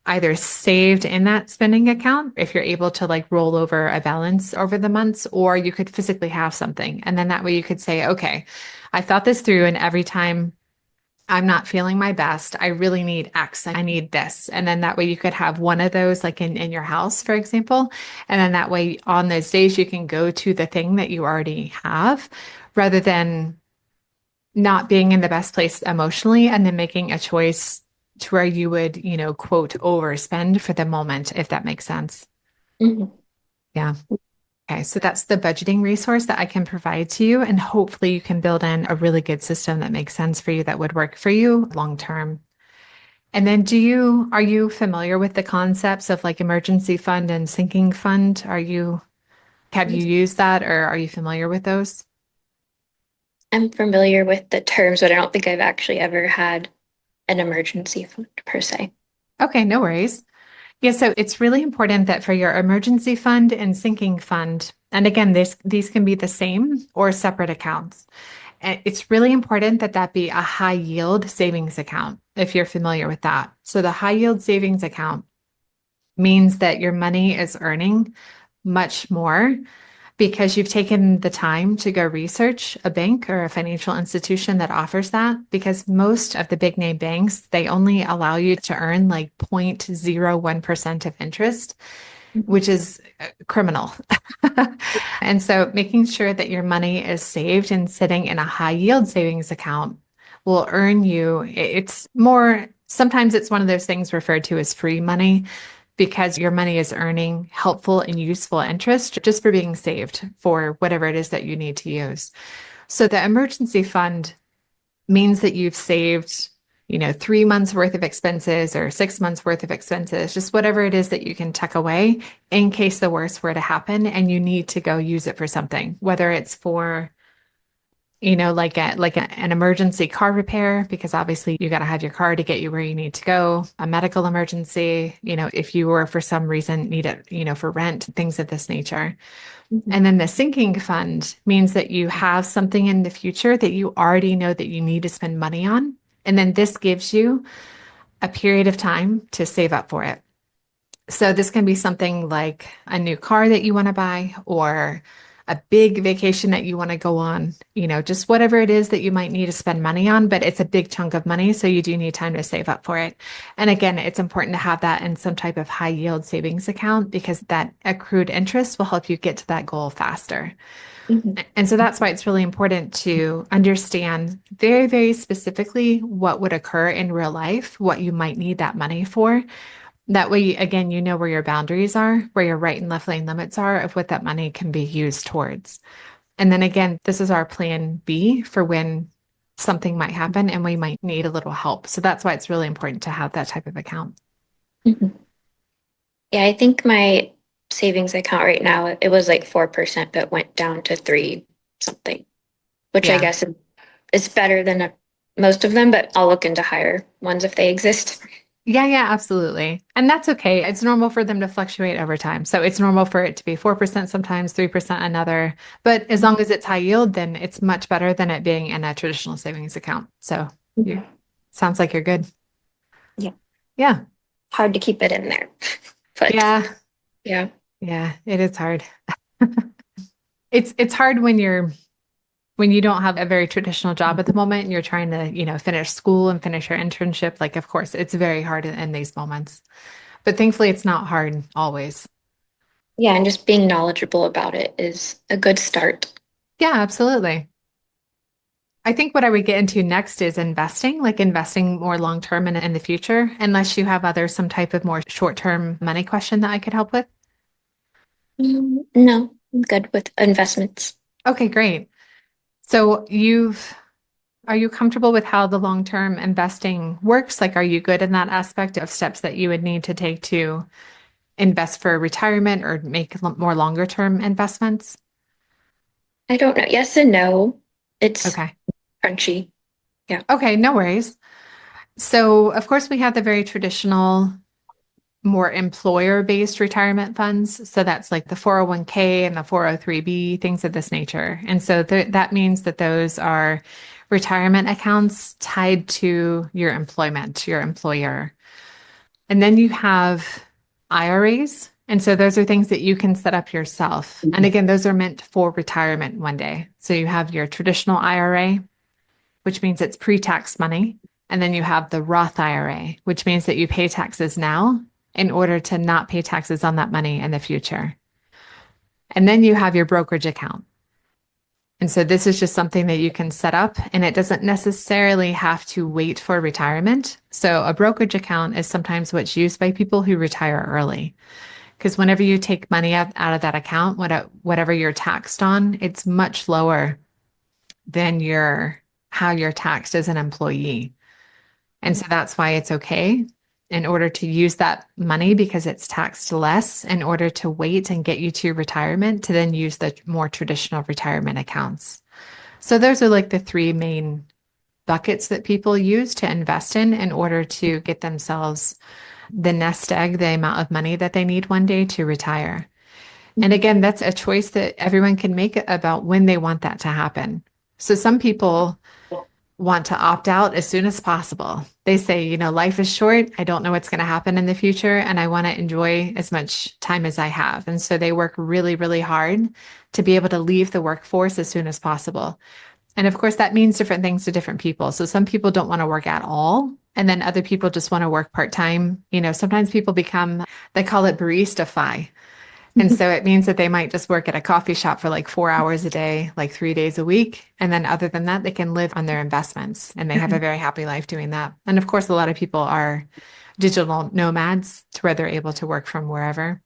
either saved in that spending account if you're able to like roll over a balance over the months, or you could physically have something. And then that way you could say, okay, I thought this through, and every time I'm not feeling my best, I really need X, I need this. And then that way you could have one of those like in your house, for example. And then that way on those days you can go to the thing that you already have rather than not being in the best place emotionally and then making a choice to where you would, quote, overspend for the moment, if that makes sense. Mhm. Yeah. Okay. So that's the budgeting resource that I can provide to you. And hopefully you can build in a really good system that makes sense for you, that would work for you long term. And then are you familiar with the concepts of like emergency fund and sinking fund? Have you used that, or are you familiar with those? I'm familiar with the terms, but I don't think I've actually ever had an emergency fund per se. Okay, no worries. Yeah, so it's really important that for your emergency fund and sinking fund, and again, these can be the same or separate accounts. And it's really important that that be a high yield savings account, if you're familiar with that. So the high yield savings account means that your money is earning much more because you've taken the time to go research a bank or a financial institution that offers that. Because most of the big name banks, they only allow you to earn like 0.01% of interest, Mhm. which is criminal. And so making sure that your money is saved and sitting in a high yield savings account will earn you, it's more, sometimes it's one of those things referred to as free money, because your money is earning helpful and useful interest just for being saved for whatever it is that you need to use. So the emergency fund means that you've saved, 3 months worth of expenses or 6 months worth of expenses, just whatever it is that you can tuck away in case the worst were to happen and you need to go use it for something, whether it's for, an emergency car repair, because obviously you got to have your car to get you where you need to go, a medical emergency, if you were for some reason need it, for rent, things of this nature. Mhm. And then the sinking fund means that you have something in the future that you already know that you need to spend money on. And then this gives you a period of time to save up for it. So this can be something like a new car that you want to buy, or a big vacation that you want to go on, just whatever it is that you might need to spend money on, but it's a big chunk of money. So you do need time to save up for it. And again, it's important to have that in some type of high yield savings account because that accrued interest will help you get to that goal faster. Mhm. And so that's why it's really important to understand very, very specifically what would occur in real life, what you might need that money for. That way, again, you know where your boundaries are, where your right and left lane limits are of what that money can be used towards. And then again, this is our plan B for when something might happen and we might need a little help. So that's why it's really important to have that type of account. Mhm. Yeah, I think my savings account right now, it was like 4%, but went down to three something, which I Yeah. guess is better than most of them, but I'll look into higher ones if they exist. Yeah, yeah, absolutely. And that's okay. It's normal for them to fluctuate over time. So it's normal for it to be 4% sometimes, 3% another. But as long as it's high yield, then it's much better than it being in a traditional savings account. So you Mhm. sounds like you're good. Yeah, Yeah. hard to keep it in there, but Yeah. Yeah. Yeah, it is hard. It's hard when you don't have a very traditional job at the moment and you're trying to, finish school and finish your internship. Like, of course, it's very hard in these moments. But thankfully, it's not hard always. Yeah, and just being knowledgeable about it is a good start. Yeah, absolutely. I think what I would get into next is investing, like investing more long term in the future, unless you have some type of more short term money question that I could help with. No, I'm good with investments. Okay, great. So are you comfortable with how the long term investing works? Like, are you good in that aspect of steps that you would need to take to invest for retirement or make more longer term investments? I don't know. Yes and no. It's Okay. crunchy. Yeah. Okay, no worries. So, of course, we have the very traditional, more employer-based retirement funds. So that's like the 401k and the 403b, things of this nature. And so that means that those are retirement accounts tied to your employment, your employer. And then you have IRAs. And so those are things that you can set up yourself. And again, those are meant for retirement one day. So you have your traditional IRA, which means it's pre-tax money. And then you have the Roth IRA, which means that you pay taxes now in order to not pay taxes on that money in the future. And then you have your brokerage account. And so this is just something that you can set up, and it doesn't necessarily have to wait for retirement. So a brokerage account is sometimes what's used by people who retire early. Because whenever you take money out of that account, whatever you're taxed on, it's much lower than how you're taxed as an employee. And so that's why it's okay in order to use that money because it's taxed less in order to wait and get you to retirement to then use the more traditional retirement accounts. So those are like the three main buckets that people use to invest in order to get themselves the nest egg, the amount of money that they need one day to retire. And Mhm. again, that's a choice that everyone can make about when they want that to happen. So some people want to opt out as soon as possible. They say, life is short. I don't know what's going to happen in the future, and I want to enjoy as much time as I have. And so they work really, really hard to be able to leave the workforce as soon as possible. And of course, that means different things to different people. So some people don't want to work at all. And then other people just want to work part time. Sometimes people they call it barista-fi. And so it means that they might just work at a coffee shop for like 4 hours a day, like 3 days a week. And then other than that, they can live on their investments and they have a very happy life doing that. And of course, a lot of people are digital nomads to where they're able to work from wherever.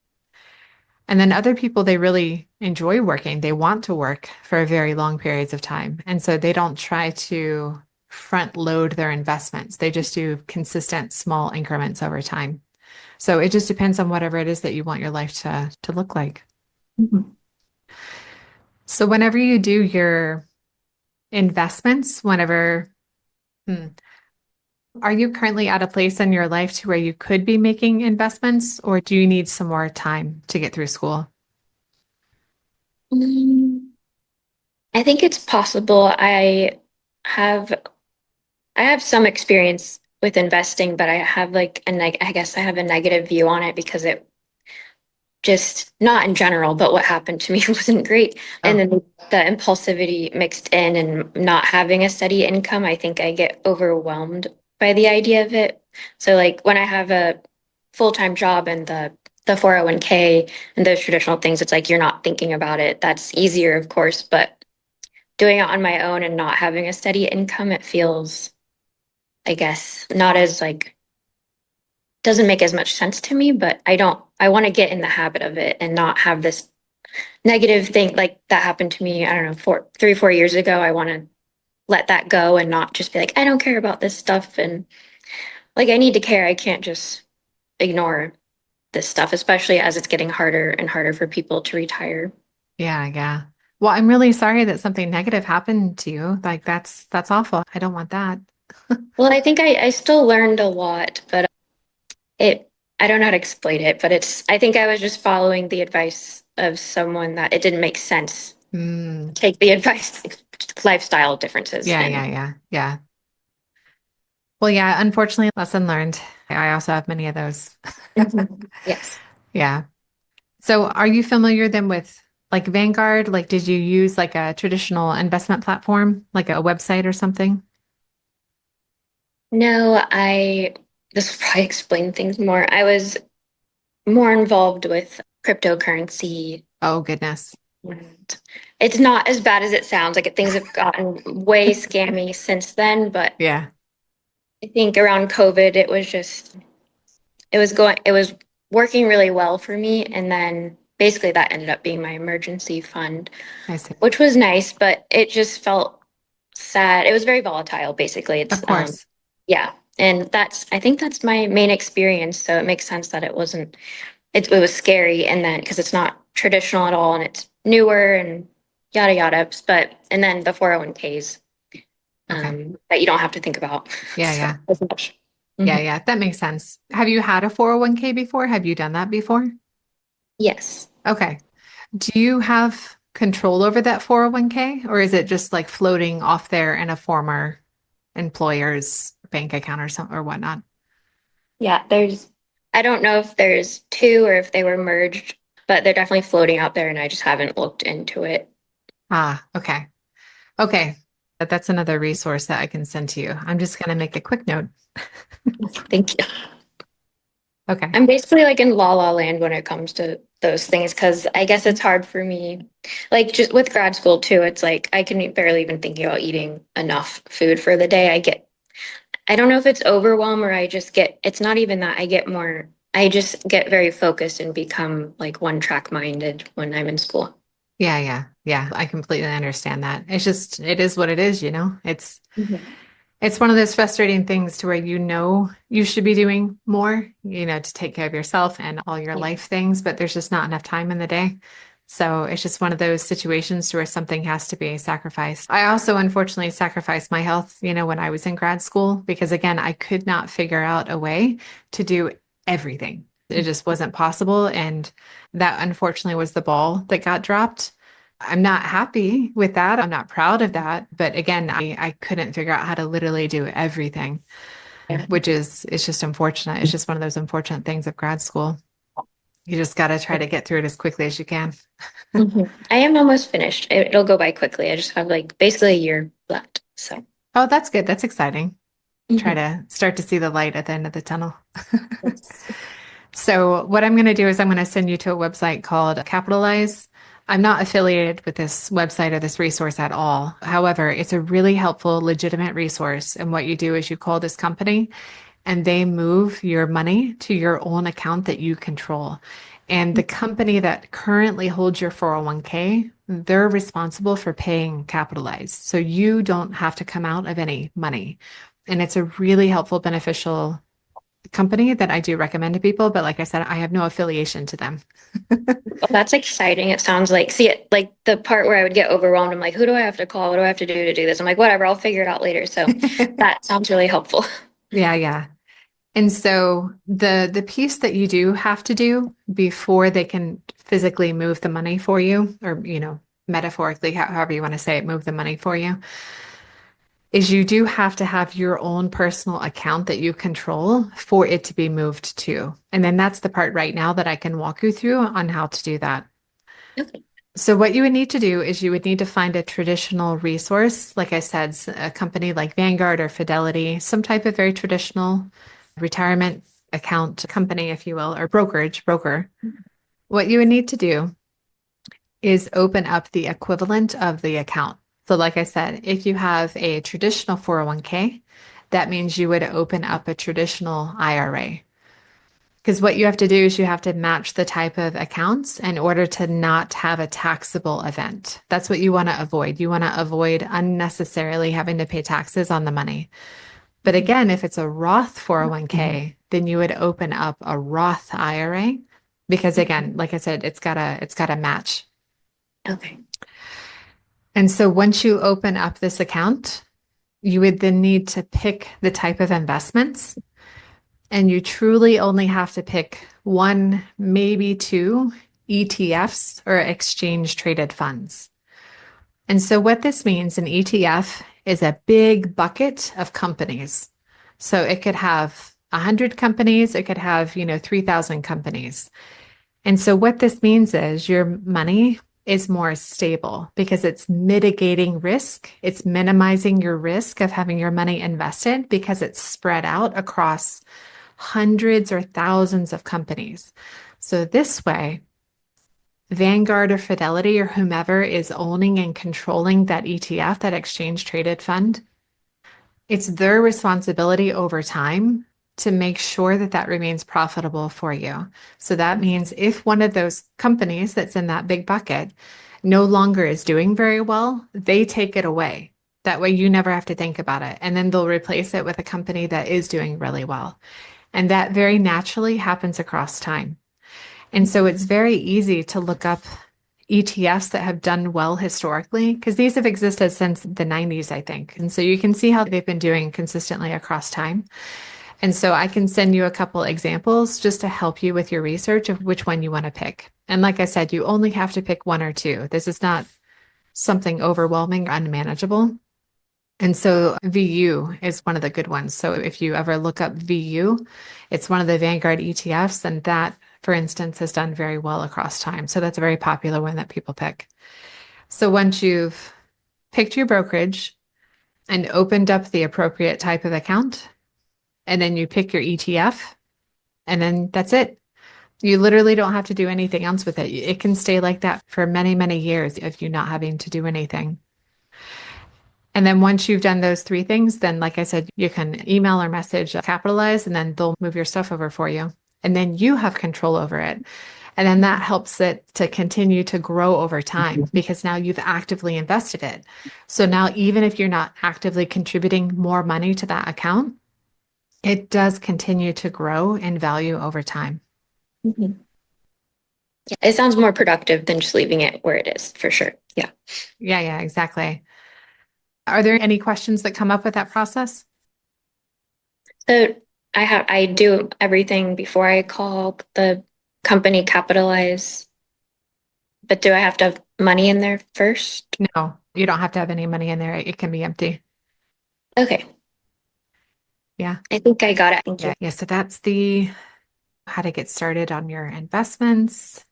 And then other people, they really enjoy working. They want to work for very long periods of time. And so they don't try to front load their investments. They just do consistent small increments over time. So it just depends on whatever it is that you want your life to look like. Mhm. So whenever you do your investments, hmm, are you currently at a place in your life to where you could be making investments, or do you need some more time to get through school? Mm, I think it's possible. Have I have some experience with investing, but I have like I guess I have a negative view on it because it just not in general, but what happened to me wasn't great. And Oh, then the impulsivity mixed in and not having a steady income, I think I get overwhelmed by the idea of it. So like when I have a full-time job and the 401k and those traditional things, it's like you're not thinking about it. That's easier, of course, but doing it on my own and not having a steady income, it feels, I guess, not as like doesn't make as much sense to me, but I want to get in the habit of it and not have this negative thing like that happened to me, I don't know, 4 years ago. I want to let that go and not just be like, I don't care about this stuff. And like, I need to care. I can't just ignore this stuff, especially as it's getting harder and harder for people to retire. yeah, yeah. Well, I'm really sorry that something negative happened to you. Like that's awful. I don't want that. Well, I think I still learned a lot, but it, I don't know how to explain it, but I think I was just following the advice of someone that it didn't make sense. Mm, Take the advice, lifestyle differences. yeah, And yeah, yeah, yeah. Well, yeah, unfortunately, lesson learned. I also have many of those. Mhm. Yes. Yeah. So are you familiar then with like Vanguard? Like, did you use like a traditional investment platform, like a website or something? No, this will probably explain things more. I was more involved with cryptocurrency. Oh, goodness. And it's not as bad as it sounds. Like things have gotten way scammy since then, but Yeah, I think around COVID, it was working really well for me. And then basically that ended up being my emergency fund, I see. which was nice, but it just felt sad. It was very volatile, basically. Of course. Yeah. And I think that's my main experience. So it makes sense that it was scary. And then, because it's not traditional at all and it's newer and yada yada. And then the 401ks, Okay. that you don't have to think about Yeah, so yeah. as much. Yeah, Mhm. yeah. That makes sense. Have you had a 401k before? Have you done that before? Yes. Okay. Do you have control over that 401k or is it just like floating off there in a former employer's bank account or something or whatnot? Yeah. I don't know if there's two or if they were merged, but they're definitely floating out there and I just haven't looked into it. Ah, okay. Okay. That's another resource that I can send to you. I'm just going to make a quick note. Thank you. Okay. I'm basically like in la la land when it comes to those things because I guess it's hard for me. Like just with grad school too, it's like I can barely even think about eating enough food for the day. I don't know if it's overwhelm or it's not even that I just get very focused and become like one track minded when I'm in school. Yeah, yeah. Yeah, I completely understand that. It's just it is what it is, you know. Mhm. It's one of those frustrating things to where you know you should be doing more, you know, to take care of yourself and all your Yeah. life things, but there's just not enough time in the day. So it's just one of those situations to where something has to be sacrificed. I also unfortunately sacrificed my health, you know, when I was in grad school because again, I could not figure out a way to do everything. It just wasn't possible. And that unfortunately was the ball that got dropped. I'm not happy with that. I'm not proud of that. But again, I couldn't figure out how to literally do everything, Yeah. which is, it's just unfortunate. It's just one of those unfortunate things of grad school. You just got to try to get through it as quickly as you can. I am almost finished. It'll go by quickly. I just have like basically a year left. So. Oh, that's good. That's exciting. Try Mhm. to start to see the light at the end of the tunnel. Yes. So, what I'm going to do is I'm going to send you to a website called Capitalize. I'm not affiliated with this website or this resource at all. However, it's a really helpful, legitimate resource. And what you do is you call this company and they move your money to your own account that you control. And the company that currently holds your 401k, they're responsible for paying Capitalize. So you don't have to come out of any money. And it's a really helpful, beneficial company that I do recommend to people. But like I said, I have no affiliation to them. Well, that's exciting. It sounds like, see it like the part where I would get overwhelmed. I'm like, who do I have to call? What do I have to do this? I'm like, whatever, I'll figure it out later. So that sounds really helpful. Yeah, yeah. And so the piece that you do have to do before they can physically move the money for you, or you know, metaphorically, however you want to say it, move the money for you, is you do have to have your own personal account that you control for it to be moved to. And then that's the part right now that I can walk you through on how to do that. Okay. So what you would need to do is you would need to find a traditional resource, like I said, a company like Vanguard or Fidelity, some type of very traditional retirement account company, if you will, or broker. What you would need to do is open up the equivalent of the account. So like I said, if you have a traditional 401k, that means you would open up a traditional IRA. Because what you have to do is you have to match the type of accounts in order to not have a taxable event. That's what you want to avoid. You want to avoid unnecessarily having to pay taxes on the money. But again, if it's a Roth 401k, then you would open up a Roth IRA because again, like I said, it's got to match. Okay. And so once you open up this account, you would then need to pick the type of investments. And you truly only have to pick one, maybe two ETFs or exchange traded funds. And so, what this means, an ETF is a big bucket of companies. So, it could have 100 companies, it could have, 3,000 companies. And so what this means is your money is more stable because it's mitigating risk. It's minimizing your risk of having your money invested because it's spread out across hundreds or thousands of companies. So this way, Vanguard or Fidelity or whomever is owning and controlling that ETF, that exchange traded fund, it's their responsibility over time to make sure that that remains profitable for you. So that means if one of those companies that's in that big bucket no longer is doing very well, they take it away. That way you never have to think about it. And then they'll replace it with a company that is doing really well. And that very naturally happens across time. And so it's very easy to look up ETFs that have done well historically, because these have existed since the 90s, I think. And so you can see how they've been doing consistently across time. And so I can send you a couple examples just to help you with your research of which one you want to pick. And like I said, you only have to pick one or two. This is not something overwhelming or unmanageable. And so VU is one of the good ones. So if you ever look up VU, it's one of the Vanguard ETFs, and that, for instance, has done very well across time. So that's a very popular one that people pick. So once you've picked your brokerage and opened up the appropriate type of account, and then you pick your ETF, and then that's it. You literally don't have to do anything else with it. It can stay like that for many, many years if you're not having to do anything. And then once you've done those three things, then like I said, you can email or message Capitalize, and then they'll move your stuff over for you. And then you have control over it. And then that helps it to continue to grow over time because now you've actively invested it. So now, even if you're not actively contributing more money to that account, it does continue to grow in value over time. Mhm. Yeah, it sounds more productive than just leaving it where it is, for sure. Yeah. Yeah, exactly. Are there any questions that come up with that process? So I do everything before I call the company Capitalize, but do I have to have money in there first? No, you don't have to have any money in there. It can be empty. Okay. Yeah. I think I got it. Thank you. Yeah. So that's the how to get started on your investments.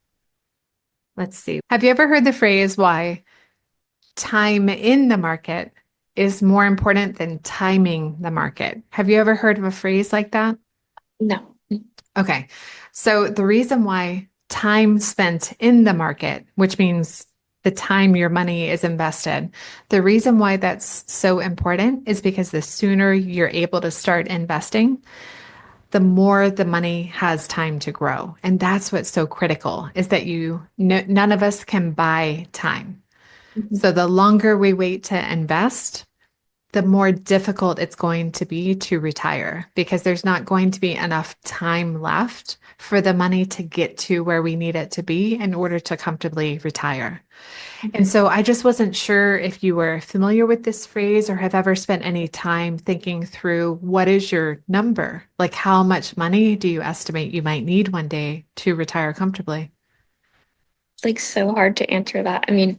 Let's see. Have you ever heard the phrase why time in the market is more important than timing the market? Have you ever heard of a phrase like that? No. Okay. So the reason why time spent in the market, which means the time your money is invested, the reason why that's so important is because the sooner you're able to start investing, the more the money has time to grow. And that's what's so critical is that none of us can buy time. Mhm. So the longer we wait to invest, the more difficult it's going to be to retire because there's not going to be enough time left for the money to get to where we need it to be in order to comfortably retire. And so I just wasn't sure if you were familiar with this phrase or have ever spent any time thinking through what is your number? Like how much money do you estimate you might need one day to retire comfortably? It's like so hard to answer that. I mean,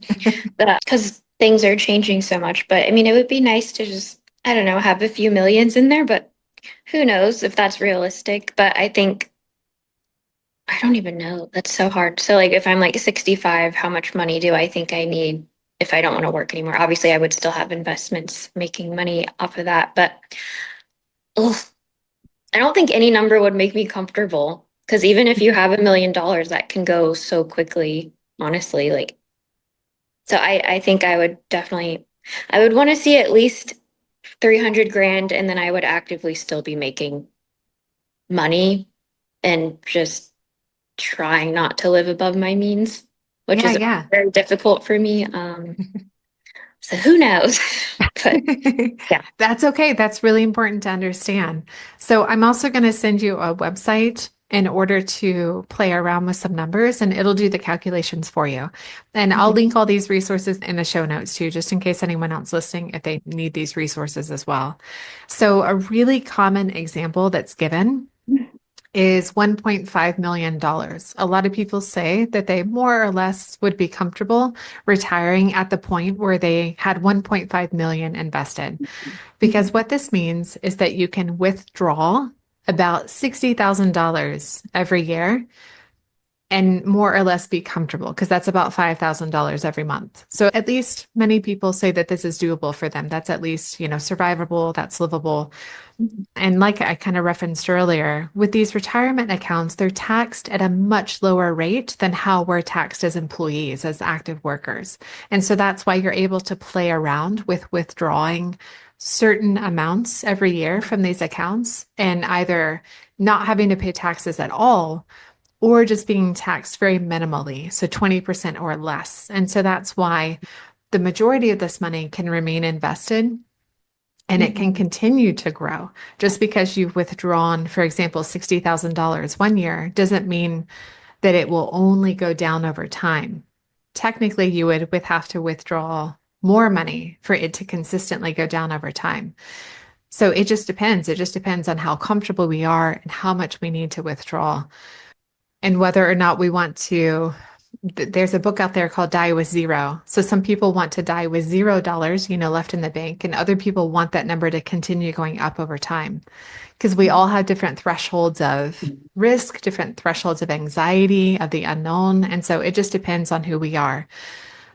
that because things are changing so much, but I mean, it would be nice to just, I don't know, have a few millions in there, but who knows if that's realistic. But I think, I don't even know. That's so hard. So, like, if I'm like 65, how much money do I think I need if I don't want to work anymore? Obviously, I would still have investments making money off of that, but ugh, I don't think any number would make me comfortable. Because even if you have $1 million, that can go so quickly, honestly. Like, so I think I would definitely, I would want to see at least 300 grand, and then I would actively still be making money and just trying not to live above my means, which Yeah, is yeah. very difficult for me. So who knows? But yeah. That's okay. That's really important to understand. So I'm also going to send you a website in order to play around with some numbers and it'll do the calculations for you. And I'll Mhm. link all these resources in the show notes too, just in case anyone else listening, if they need these resources as well. So a really common example that's given is $1.5 million. A lot of people say that they more or less would be comfortable retiring at the point where they had 1.5 million invested. Because what this means is that you can withdraw about $60,000 every year and more or less be comfortable because that's about $5,000 every month. So at least many people say that this is doable for them. That's at least, survivable, that's livable. Mhm. And like I kind of referenced earlier, with these retirement accounts, they're taxed at a much lower rate than how we're taxed as employees, as active workers. And so that's why you're able to play around with withdrawing certain amounts every year from these accounts and either not having to pay taxes at all or just being taxed very minimally, so 20% or less. And so that's why the majority of this money can remain invested and it can Mhm. continue to grow. Just because you've withdrawn, for example, $60,000 one year doesn't mean that it will only go down over time. Technically, you would have to withdraw more money for it to consistently go down over time. So it just depends. It just depends on how comfortable we are and how much we need to withdraw and whether or not we want to. There's a book out there called Die with Zero. So some people want to die with $0, left in the bank, and other people want that number to continue going up over time because we all have different thresholds of risk, different thresholds of anxiety, of the unknown. And so it just depends on who we are.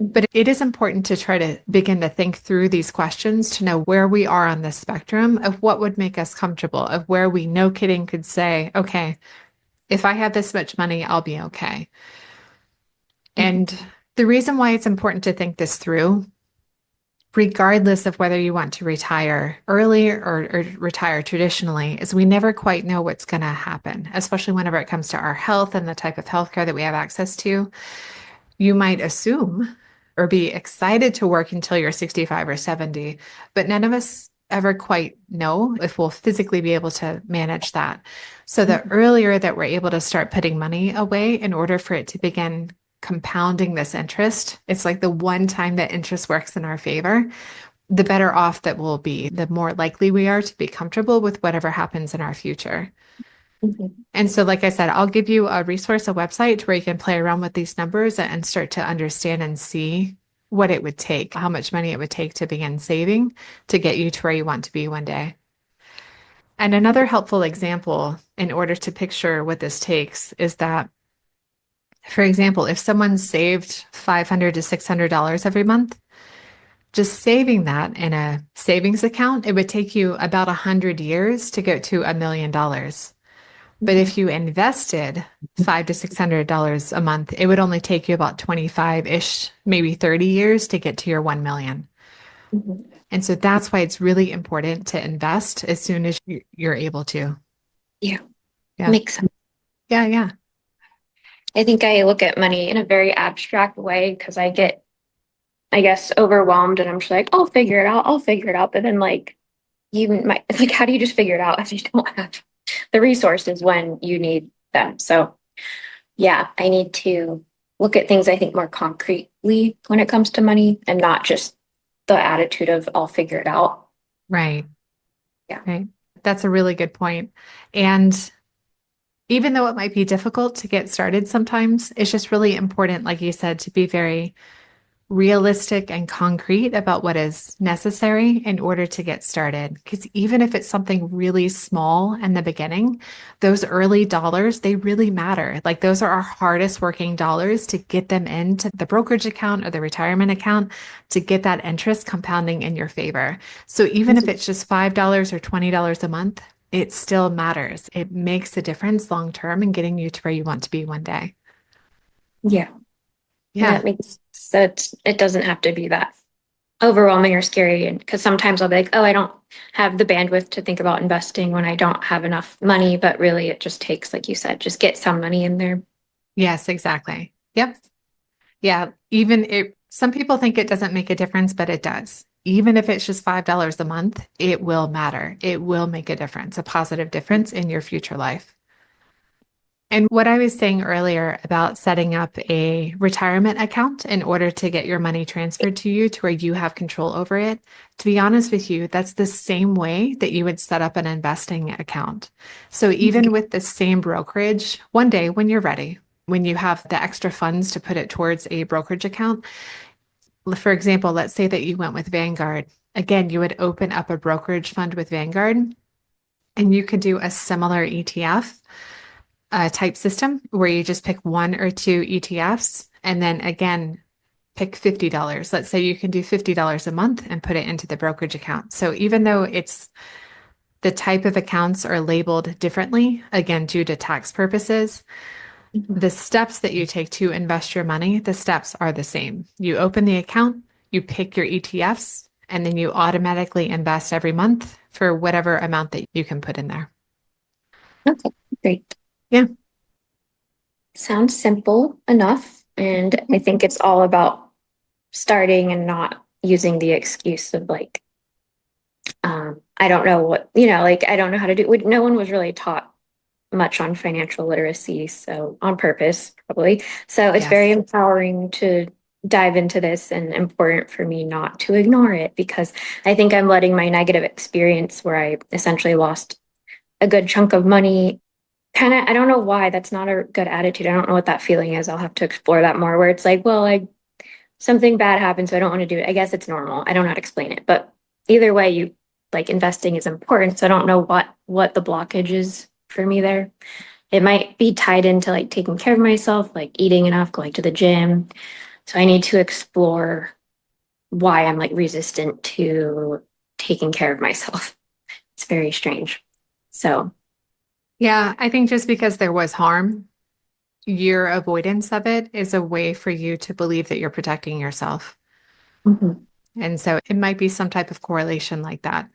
But it is important to try to begin to think through these questions to know where we are on the spectrum of what would make us comfortable, of where we, no kidding, could say, okay, if I have this much money, I'll be okay. And Mhm. the reason why it's important to think this through, regardless of whether you want to retire early or retire traditionally, is we never quite know what's going to happen, especially whenever it comes to our health and the type of healthcare that we have access to. You might assume or be excited to work until you're 65 or 70, but none of us ever quite know if we'll physically be able to manage that. So the Mhm. earlier that we're able to start putting money away in order for it to begin compounding this interest, it's like the one time that interest works in our favor, the better off that we'll be, the more likely we are to be comfortable with whatever happens in our future. Mhm. And so, like I said, I'll give you a resource, a website where you can play around with these numbers and start to understand and see what it would take, how much money it would take to begin saving to get you to where you want to be one day. And another helpful example in order to picture what this takes is that, for example, if someone saved $500 to $600 every month, just saving that in a savings account, it would take you about 100 years to get to $1 million. But if Mhm. you invested $500 to $600 a month, it would only take you about 25-ish, maybe 30 years to get to your 1 million. Mhm. And so that's why it's really important to invest as soon as you're able to. Yeah, Yeah. makes sense. Yeah. Yeah. I think I look at money in a very abstract way because I get, I guess, overwhelmed and I'm just like, I'll figure it out. I'll figure it out. But then, like, you might, it's like, how do you just figure it out if you don't have the resources when you need them? So, yeah, I need to look at things, I think, more concretely when it comes to money and not just the attitude of I'll figure it out. Right. Yeah. Right. That's a really good point. And even though it might be difficult to get started sometimes, it's just really important, like you said, to be very realistic and concrete about what is necessary in order to get started. Because even if it's something really small in the beginning, those early dollars, they really matter. Like those are our hardest working dollars to get them into the brokerage account or the retirement account to get that interest compounding in your favor. So even if it's just $5 or $20 a month, it still matters. It makes a difference long term in getting you to where you want to be one day. Yeah. Yeah. That makes sense. It doesn't have to be that overwhelming or scary. And because sometimes I'll be like, oh, I don't have the bandwidth to think about investing when I don't have enough money. But really, it just takes, like you said, just get some money in there. Yes, exactly. Yep. Yeah, even it, some people think it doesn't make a difference, but it does. Even if it's just $5 a month, it will matter. It will make a difference, a positive difference in your future life. And what I was saying earlier about setting up a retirement account in order to get your money transferred to you to where you have control over it, to be honest with you, that's the same way that you would set up an investing account. So even with the same brokerage, one day when you're ready, when you have the extra funds to put it towards a brokerage account, for example, let's say that you went with Vanguard. Again, you would open up a brokerage fund with Vanguard and you could do a similar ETF type system where you just pick one or two ETFs and then again pick $50. Let's say you can do $50 a month and put it into the brokerage account. So even though it's the type of accounts are labeled differently, again, due to tax purposes, Mhm. the steps that you take to invest your money, the steps are the same. You open the account, you pick your ETFs, and then you automatically invest every month for whatever amount that you can put in there. Okay, great. Yeah. Sounds simple enough. And I think it's all about starting and not using the excuse of like, I don't know what, like I don't know how to do. No one was really taught much on financial literacy, so on purpose, probably. So it's very Yes. empowering to dive into this and important for me not to ignore it because I think I'm letting my negative experience where I essentially lost a good chunk of money. Kind of, I don't know why that's not a good attitude. I don't know what that feeling is. I'll have to explore that more where it's like, well, like something bad happened, so I don't want to do it. I guess it's normal. I don't know how to explain it, but either way, you like investing is important. So I don't know what the blockage is for me there. It might be tied into like taking care of myself, like eating enough, going to the gym. So I need to explore why I'm like resistant to taking care of myself. It's very strange. So, Yeah, I think just because there was harm, your avoidance of it is a way for you to believe that you're protecting yourself. mhm. And so it might be some type of correlation like that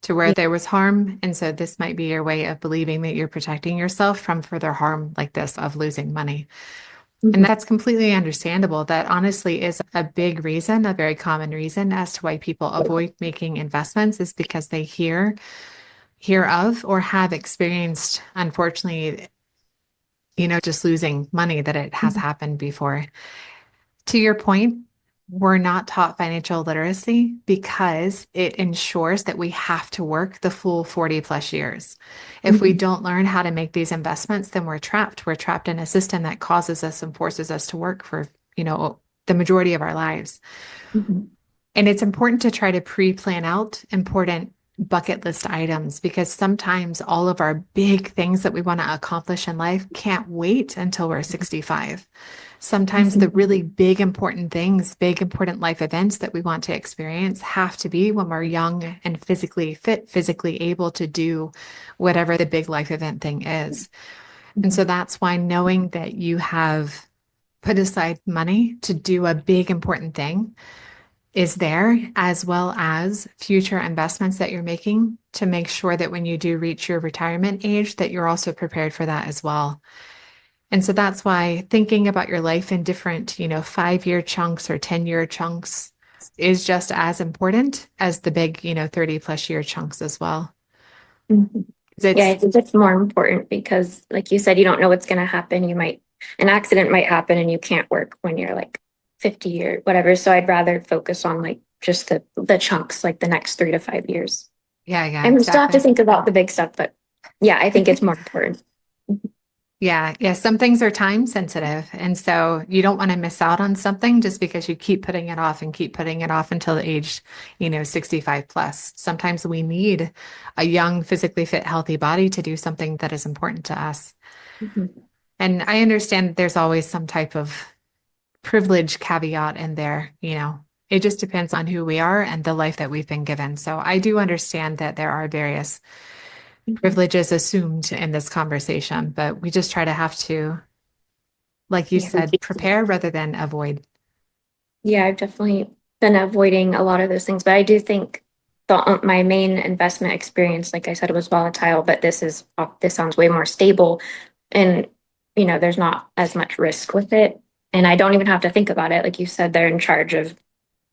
to where Yeah. there was harm. And so this might be your way of believing that you're protecting yourself from further harm like this of losing money. And Mhm. that's completely understandable. That honestly is a big reason, a very common reason as to why people avoid making investments is because they hear of or have experienced, unfortunately, just losing money that it has Mhm. happened before. To your point, we're not taught financial literacy because it ensures that we have to work the full 40 plus years. If we Mhm. don't learn how to make these investments, then we're trapped. We're trapped in a system that causes us and forces us to work for, the majority of our lives. Mhm. And it's important to try to pre-plan out important bucket list items because sometimes all of our big things that we want to accomplish in life can't wait until we're 65. Sometimes the Mhm. really big, important things, big, important life events that we want to experience have to be when we're young and physically fit, physically able to do whatever the big life event thing is. And Mhm. so that's why knowing that you have put aside money to do a big, important thing is there, as well as future investments that you're making to make sure that when you do reach your retirement age, that you're also prepared for that as well. And so that's why thinking about your life in different, 5 year chunks or 10-year chunks is just as important as the big, 30 plus year chunks as well. Mhm. 'Cause Yeah, it's, I think it's more important because, like you said, you don't know what's going to happen. An accident might happen and you can't work when you're like 50 or whatever. So I'd rather focus on like just the chunks, like the next 3 to 5 years. yeah, yeah, I mean, still have to exactly. think about the big stuff, but yeah, I think it's more important. Yeah, yeah. Some things are time sensitive. And so you don't want to miss out on something just because you keep putting it off and keep putting it off until the age, 65 plus. Sometimes we need a young, physically fit, healthy body to do something that is important to us. Mhm. And I understand that there's always some type of privilege caveat in there. It just depends on who we are and the life that we've been given. So I do understand that there are various Mhm. privileges assumed in this conversation, but we just try to have to, like you Yeah. said, prepare rather than avoid. Yeah, I've definitely been avoiding a lot of those things, but I do think my main investment experience, like I said, was volatile, but this sounds way more stable, and there's not as much risk with it, and I don't even have to think about it. Like you said, they're in charge of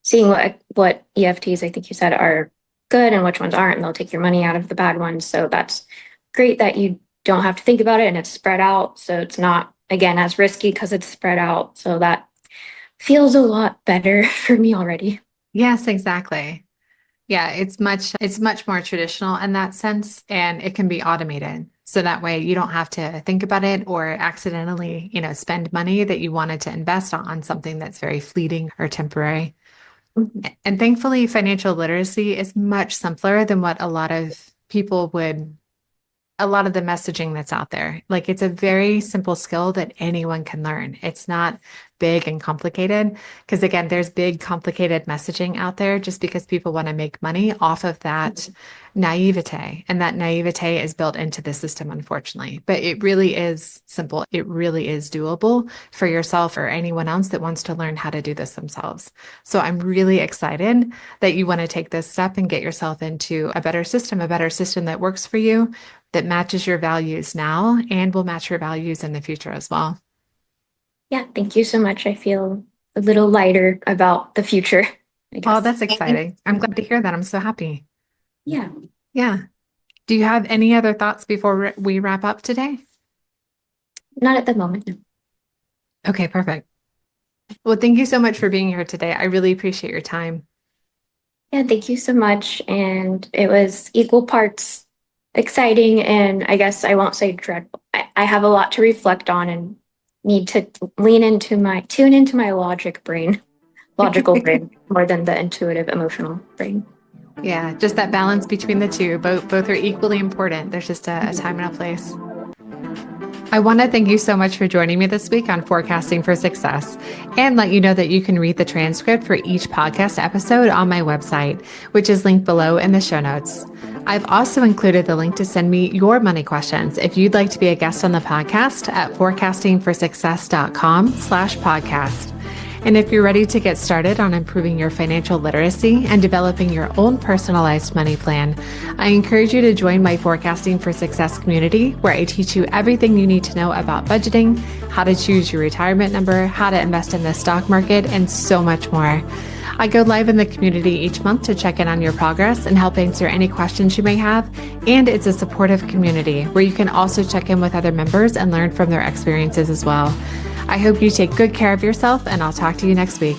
seeing what EFTs I think you said are good and which ones aren't, and they'll take your money out of the bad ones. So that's great that you don't have to think about it and it's spread out, so it's not again as risky because it's spread out. So that feels a lot better for me already. Yes, exactly. Yeah, it's much more traditional in that sense, and it can be automated. So that way you don't have to think about it or accidentally, spend money that you wanted to invest on something that's very fleeting or temporary. Mhm. And thankfully, financial literacy is much simpler than what a lot of people would a lot of the messaging that's out there. Like it's a very simple skill that anyone can learn. It's not big and complicated because again, there's big complicated messaging out there just because people want to make money off of that naivete. And that naivete is built into the system, unfortunately. But it really is simple. It really is doable for yourself or anyone else that wants to learn how to do this themselves. So I'm really excited that you want to take this step and get yourself into a better system that works for you, that matches your values now and will match your values in the future as well. Yeah, thank you so much. I feel a little lighter about the future, I Oh, guess. that's exciting. I'm glad to hear that. I'm so happy. Yeah, Yeah. Do you have any other thoughts before we wrap up today? not at the moment. No. Okay, perfect. Well, thank you so much for being here today. I really appreciate your time. Yeah, thank you so much. And it was equal parts exciting and I guess I won't say dreadful. I have a lot to reflect on and need to tune into my logical brain more than the intuitive emotional brain. Yeah, just that balance between the two. Both are equally important. There's just a time and a place. I want to thank you so much for joining me this week on Forecasting for Success and let you know that you can read the transcript for each podcast episode on my website, which is linked below in the show notes. I've also included the link to send me your money questions if you'd like to be a guest on the podcast at forecastingforsuccess.com/podcast. And if you're ready to get started on improving your financial literacy and developing your own personalized money plan, I encourage you to join my Forecasting for Success community, where I teach you everything you need to know about budgeting, how to choose your retirement number, how to invest in the stock market, and so much more. I go live in the community each month to check in on your progress and help answer any questions you may have. And it's a supportive community where you can also check in with other members and learn from their experiences as well. I hope you take good care of yourself, and I'll talk to you next week.